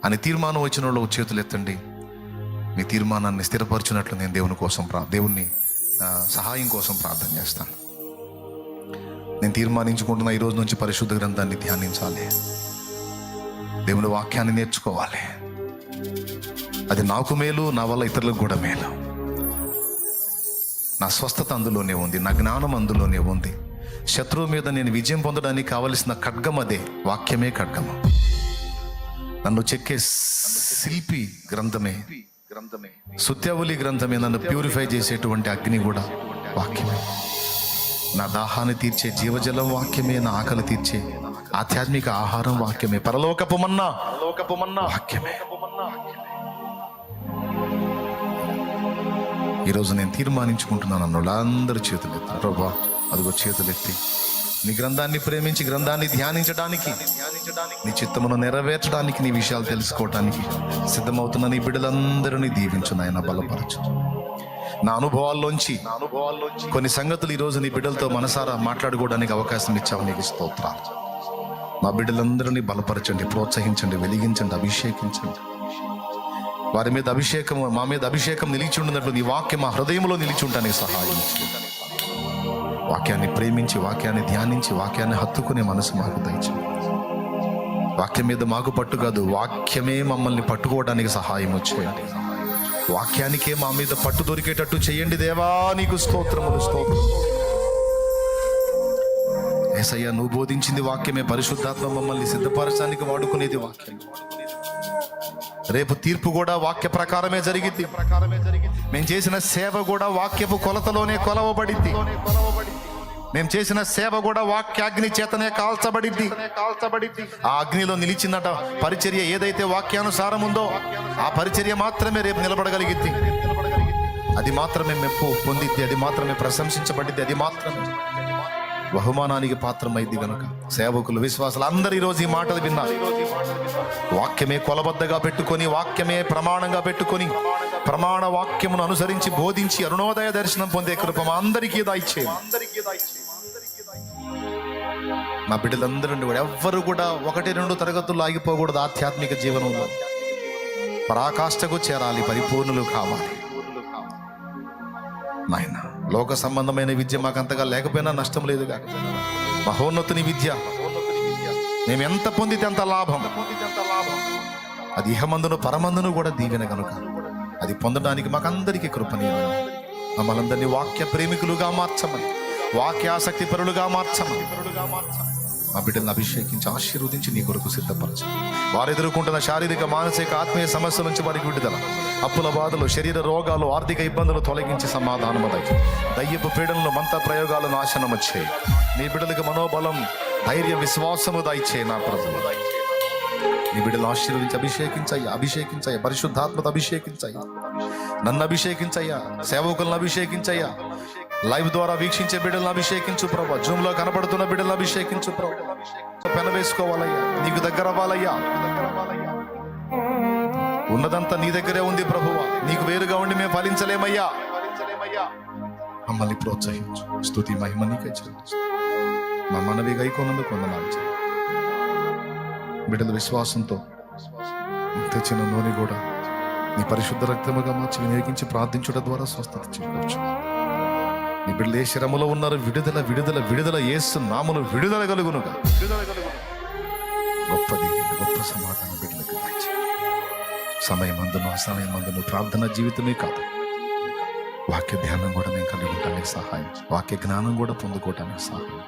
S1: అని తీర్మానం వచ్చిన వాళ్ళు చేతులు ఎత్తండి. మీ తీర్మానాన్ని స్థిరపరచున్నట్లు నేను దేవుని సహాయం కోసం ప్రార్థన చేస్తాను. నేను తీర్మానించుకుంటున్న ఈ రోజు నుంచి పరిశుద్ధ గ్రంథాన్ని ధ్యానించాలి, దేవుని వాక్యాన్ని నేర్చుకోవాలి. అది నాకు మేలు, నా వల్ల ఇతరులకు కూడా మేలు. నా స్వస్థత అందులోనే ఉంది, నా జ్ఞానం అందులోనే ఉంది. శత్రువు మీద నేను విజయం పొందడానికి కావలసిన ఖడ్గం అదే, వాక్యమే ఖడ్గము. నన్ను చెక్కే శిల్పి గ్రంథమే, సుత్యావళి గ్రంథమే. నన్ను ప్యూరిఫై చేసేటువంటి అగ్ని కూడా వాక్యమే. నా దాహాన్ని తీర్చే జీవజలం వాక్యమే, నా ఆకలి తీర్చే ఆధ్యాత్మిక ఆహారం వాక్యమే, పరలోకపు మన్నా వాక్యమే. ఈరోజు నేను తీర్మానించుకుంటున్నాను, అందరూ చేతులెత్తి. ప్రభా, అదిగో చేతులెత్తి నీ గ్రంథాన్ని ప్రేమించి, గ్రంథాన్ని ధ్యానించడానికి, నీ చిత్తమును నెరవేర్చడానికి, నీ విషయాలు తెలుసుకోవటానికి సిద్ధమవుతున్న నీ బిడ్డలందరినీ దీవించు నాయన, బలపరచు. నా అనుభవాల్లోంచి కొన్ని సంగతులు ఈరోజు నీ బిడ్డలతో మనసారా మాట్లాడుకోవడానికి అవకాశం ఇచ్చావు, నీకు స్తోత్రాలు. మా బిడ్డలందరినీ బలపరచండి, ప్రోత్సహించండి, వెలిగించండి, అభిషేకించండి. వారి మీద అభిషేకం, మా మీద అభిషేకం నిలిచి ఉండినట్లు నీ వాక్యం మా హృదయంలో నిలిచి ఉండడానికి సహాయం చేయండి. వాక్యాన్ని ప్రేమించి, వాక్యాన్ని ధ్యానించి, వాక్యాన్ని హత్తుకునే మనసు మాకు దయచేయండి. వాక్యం మీద మాకు పట్టు కాదు, వాక్యమే మమ్మల్ని పట్టుకోవడానికి సహాయం చేయండి. వాక్యానికే మా మీద పట్టు దొరికేటట్టు చేయండి దేవా, నీకు స్తోత్రములు. యేసయ్యా, నువ్వు బోధించింది వాక్యమే. పరిశుద్ధాత్మ మమ్మల్ని సిద్ధపరచడానికి వాడుకునేది వాక్యం. రేపు తీర్పు కూడా వాక్య ప్రకారమే జరిగింది. మేము చేసిన సేవ కూడా వాక్యపు కొలతలోనే కొలవబడింది. మేము చేసిన సేవ కూడా వాక్యాగ్ని చేతనే కాల్చబడింది. ఆ అగ్నిలో నిలిచిందట పరిచర్య. ఏదైతే వాక్యానుసారం ఉందో ఆ పరిచర్య మాత్రమే రేపు నిలబడగలిగింది. అది మాత్రమే మెప్పు పొందిద్ది, అది మాత్రమే ప్రశంసించబడింది, అది మాత్రమే బహుమానానికి పాత్రమైంది. కనుక సేవకులు, విశ్వాసులు అందరూ ఈరోజు ఈ మాటలు విన్నారు. వాక్యమే కొలబద్దగా పెట్టుకొని, వాక్యమే ప్రమాణంగా పెట్టుకొని, ప్రమాణ వాక్యమును అనుసరించి బోధించి అరుణోదయ దర్శనం పొందే కృప మా అందరికీ దయచేయండి. మా బిడ్డలందరూ కూడా ఎవ్వరు కూడా 1-2 తరగతుల్లో ఆగిపోకూడదు. ఆధ్యాత్మిక జీవనంలో పరాకాష్ఠకు చేరాలి, పరిపూర్ణులు కావాలి. నాయన, లోక సంబంధమైన విద్య మాకంతగా లేకపోయినా నష్టం లేదు కాక, మహోన్నతుని విద్య మేము ఎంత పొందితే అంత లాభం. అది ఇహమందును పరమందును కూడా దీవెన. కనుక అది పొందడానికి మాకందరికీ కృపణీయం. మమ్మల్ని అందరినీ వాక్య ప్రేమికులుగా మార్చమని, వాక్యాసక్తి పరులుగా మార్చమని, మా బిడ్డలను అభిషేకించి ఆశీర్వదించి నీ కొరకు సిద్ధపరచు. వారు ఎదుర్కొంటున్న శారీరక, మానసిక, ఆత్మీయ సమస్యల నుంచి వారికి విడుదల, అప్పుల బాధలు, శరీర రోగాలు, ఆర్థిక ఇబ్బందులు తొలగించి సమాధానము దయ్యపు పీడనలు, మంత్ర ప్రయోగాలు నాశనం వచ్చాయి. నీ బిడ్డలకు మనోబలం, ధైర్యం, విశ్వాసము దయచే. నా ప్రభువు, నీ బిడ్డలు ఆశీర్వదించి అభిషేకించయ్యా. పరిశుద్ధాత్మత అభిషేకించయ్యా. నన్ను అభిషేకించయ్యా. సేవకులను అభిషేకించయ్యా. లైవ్ ద్వారా వీక్షించే బిడ్డలను అభిషేకించు ప్రభు. జూమ్ లో కనపడుతున్న బిడ్డలను అభిషేకించు ప్రభు. పెన వేసుకోవాలయ్యా, నీకు దగ్గర అవ్వాలయ్యా. ఉన్నదంతా నీ దగ్గరే ఉంది ప్రభువా. నీకు వేరుగా ఉండి మేము ఫలించలేమయ్యా. మమ్మల్ని ప్రోత్సహించు. స్తుతి మహిమ నీకే చెల్లిస్తూ మా మనవి గైకొనందుకు వందనాలు చేయి. బిడ్డల విశ్వాసంతో తెచ్చిన నూనె కూడా నీ పరిశుద్ధ రక్తముగా మార్చి వినియోగించి ప్రార్థించడం ద్వారా స్వస్థత చేయవచ్చు. నీ బిడ్డలు ఏ శ్రమలో ఉన్నారు, విడుదల విడుదల విడుదల యేసు నామములో విడుదల కలుగునుగా. గొప్పది, గొప్ప సమాధానం బిడ్డలకు దయచేయి. సమయమందును అసమయమందును ప్రార్థన జీవితమే కాదు, వాక్య ధ్యానం కూడా మేము కలిగి ఉండడానికి సహాయం, వాక్య జ్ఞానం కూడా పొందుకోవటానికి సహాయం.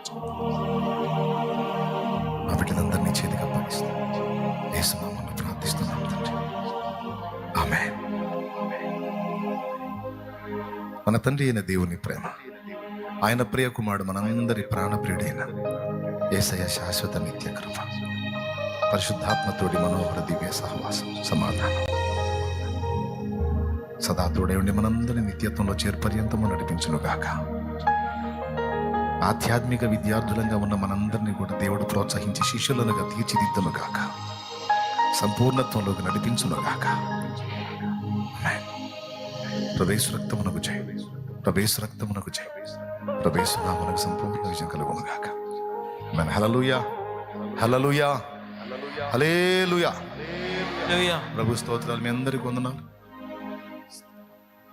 S1: మా బిడ్డలందరినీ చేతికి అప్పగిస్తాం. యేసు నామములో ప్రార్థిస్తున్నాం తండ్రి, ఆమేన్. మన తండ్రి అయిన దేవుని ప్రేమ, ఆయన ప్రియ కుమారుడు, మనందరి ప్రాణప్రియుడైన యేసయ్య శాశ్వత నిత్య కృప, పరిశుద్ధాత్మతోడి మనోహర దివ్య సహవాసం, సమాధానం సదా తోడై ఉండి మనందరి నిత్యత్వంలో చేర్పర్యంతము నడిపించునుగాక. ఆధ్యాత్మిక విద్యార్థులంగా ఉన్న మనందరినీ కూడా దేవుడు ప్రోత్సహించి శిష్యులనుగా తీర్చిదిద్దునుగాక, సంపూర్ణత్వంలోకి నడిపించునుగాక. ప్రవేశ రక్తమునకు జయ, ప్రవేశ రక్తమునకు జయ, ప్రవేశ నామమునకు సంపూర్ణ విజయం కలుగునుగాక. ఆమేన్. హల్లెలూయా, హల్లెలూయా, హల్లెలూయా. ప్రభు స్తోత్రాలు. మీ అందరికీ వందనాలు.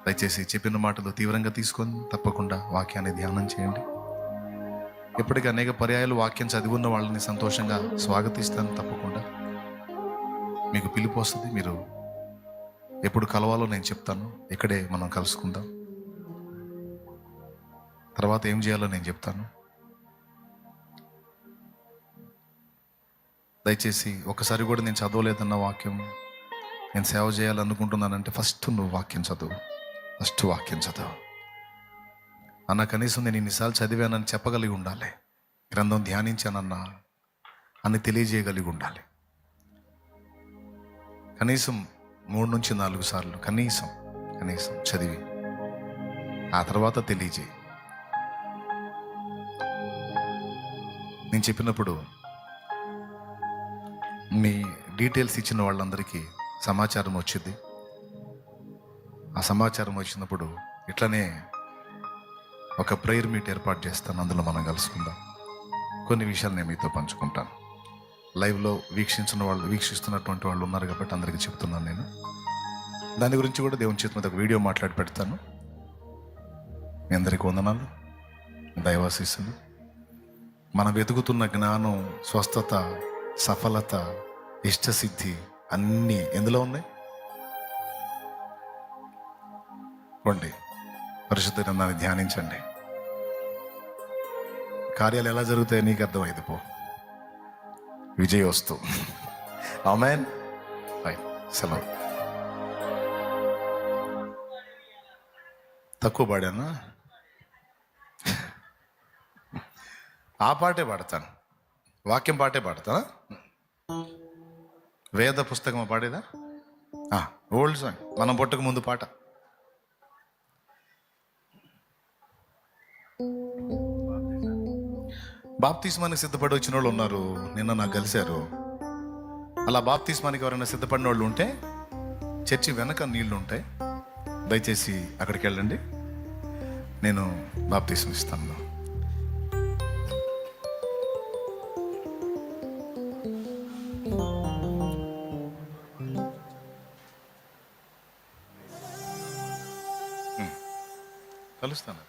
S1: దయచేసి చెప్పిన మాటలు తీవ్రంగా తీసుకొని తప్పకుండా వాక్యాన్ని ధ్యానం చేయండి. ఇప్పటికీ అనేక పర్యాయాలు వాక్యం చదివి ఉన్న వాళ్ళని సంతోషంగా స్వాగతిస్తాను. తప్పకుండా మీకు పిలుపు వస్తుంది. మీరు ఎప్పుడు కలవాలో నేను చెప్తాను. ఇక్కడే మనం కలుసుకుందాం. తర్వాత ఏం చేయాలో నేను చెప్తాను. దయచేసి ఒకసారి కూడా నేను చదవలేదన్న వాక్యం, నేను సేవ చేయాలనుకుంటున్నానంటే ఫస్ట్ నువ్వు వాక్యం చదువు. ఫస్ట్ వాక్యం చదువు అన్న. కనీసం నేను ఇన్నిసార్లు చదివానని చెప్పగలిగి ఉండాలి. గ్రంథం ధ్యానించానన్నా అని తెలియజేయగలిగి ఉండాలి. కనీసం 3 నుంచి 4 సార్లు కనీసం చదివి ఆ తర్వాత తెలియజేయి. నేను చెప్పినప్పుడు మీ డీటెయిల్స్ ఇచ్చిన వాళ్ళందరికీ సమాచారం వచ్చింది. ఆ సమాచారం వచ్చినప్పుడు ఇట్లనే ఒక ప్రేయర్ మీట్ ఏర్పాటు చేస్తాను. అందులో మనం కలుసుకుందాం. కొన్ని విషయాలు నేను మీతో పంచుకుంటాను. లైవ్లో వీక్షిస్తున్నటువంటి వాళ్ళు ఉన్నారు కాబట్టి అందరికీ చెప్తున్నాను. నేను దాని గురించి కూడా దేవుని చేతి మీద ఒక వీడియో మాట్లాడి పెడతాను. మీ అందరికీ వందనాలు, దైవాశీస్సులు. మనం వెతుకుతున్న జ్ఞానం, స్వస్థత, సఫలత, ఇష్టసిద్ధి అన్నీ ఎందులో ఉన్నాయి? రండి, పరిశుద్ధ గ్రంథాన్ని ధ్యానించండి. కార్యాలు ఎలా జరుగుతాయో నీకు అర్థమైంది. పో, విజయోస్తు. ఆమేన్. సెలవు. తక్కువ పాడానా? ఆ పాటే పాడతాను, వాక్యం పాటే పాడతానా? వేద పుస్తకం పాడేదా? ఓల్డ్ సాంగ్, మనం పుట్టక ముందు పాట. బాప్తిస్మానికి సిద్ధపడి వచ్చిన వాళ్ళు ఉన్నారు, నిన్న నాకు కలిశారు. అలా బాప్తిస్మానికి ఎవరైనా సిద్ధపడిన వాళ్ళు ఉంటే చర్చి వెనక నీళ్లు ఉంటాయి, దయచేసి అక్కడికి వెళ్ళండి, నేను బాప్తిస్మం ఇస్తాను. కలుస్తాను.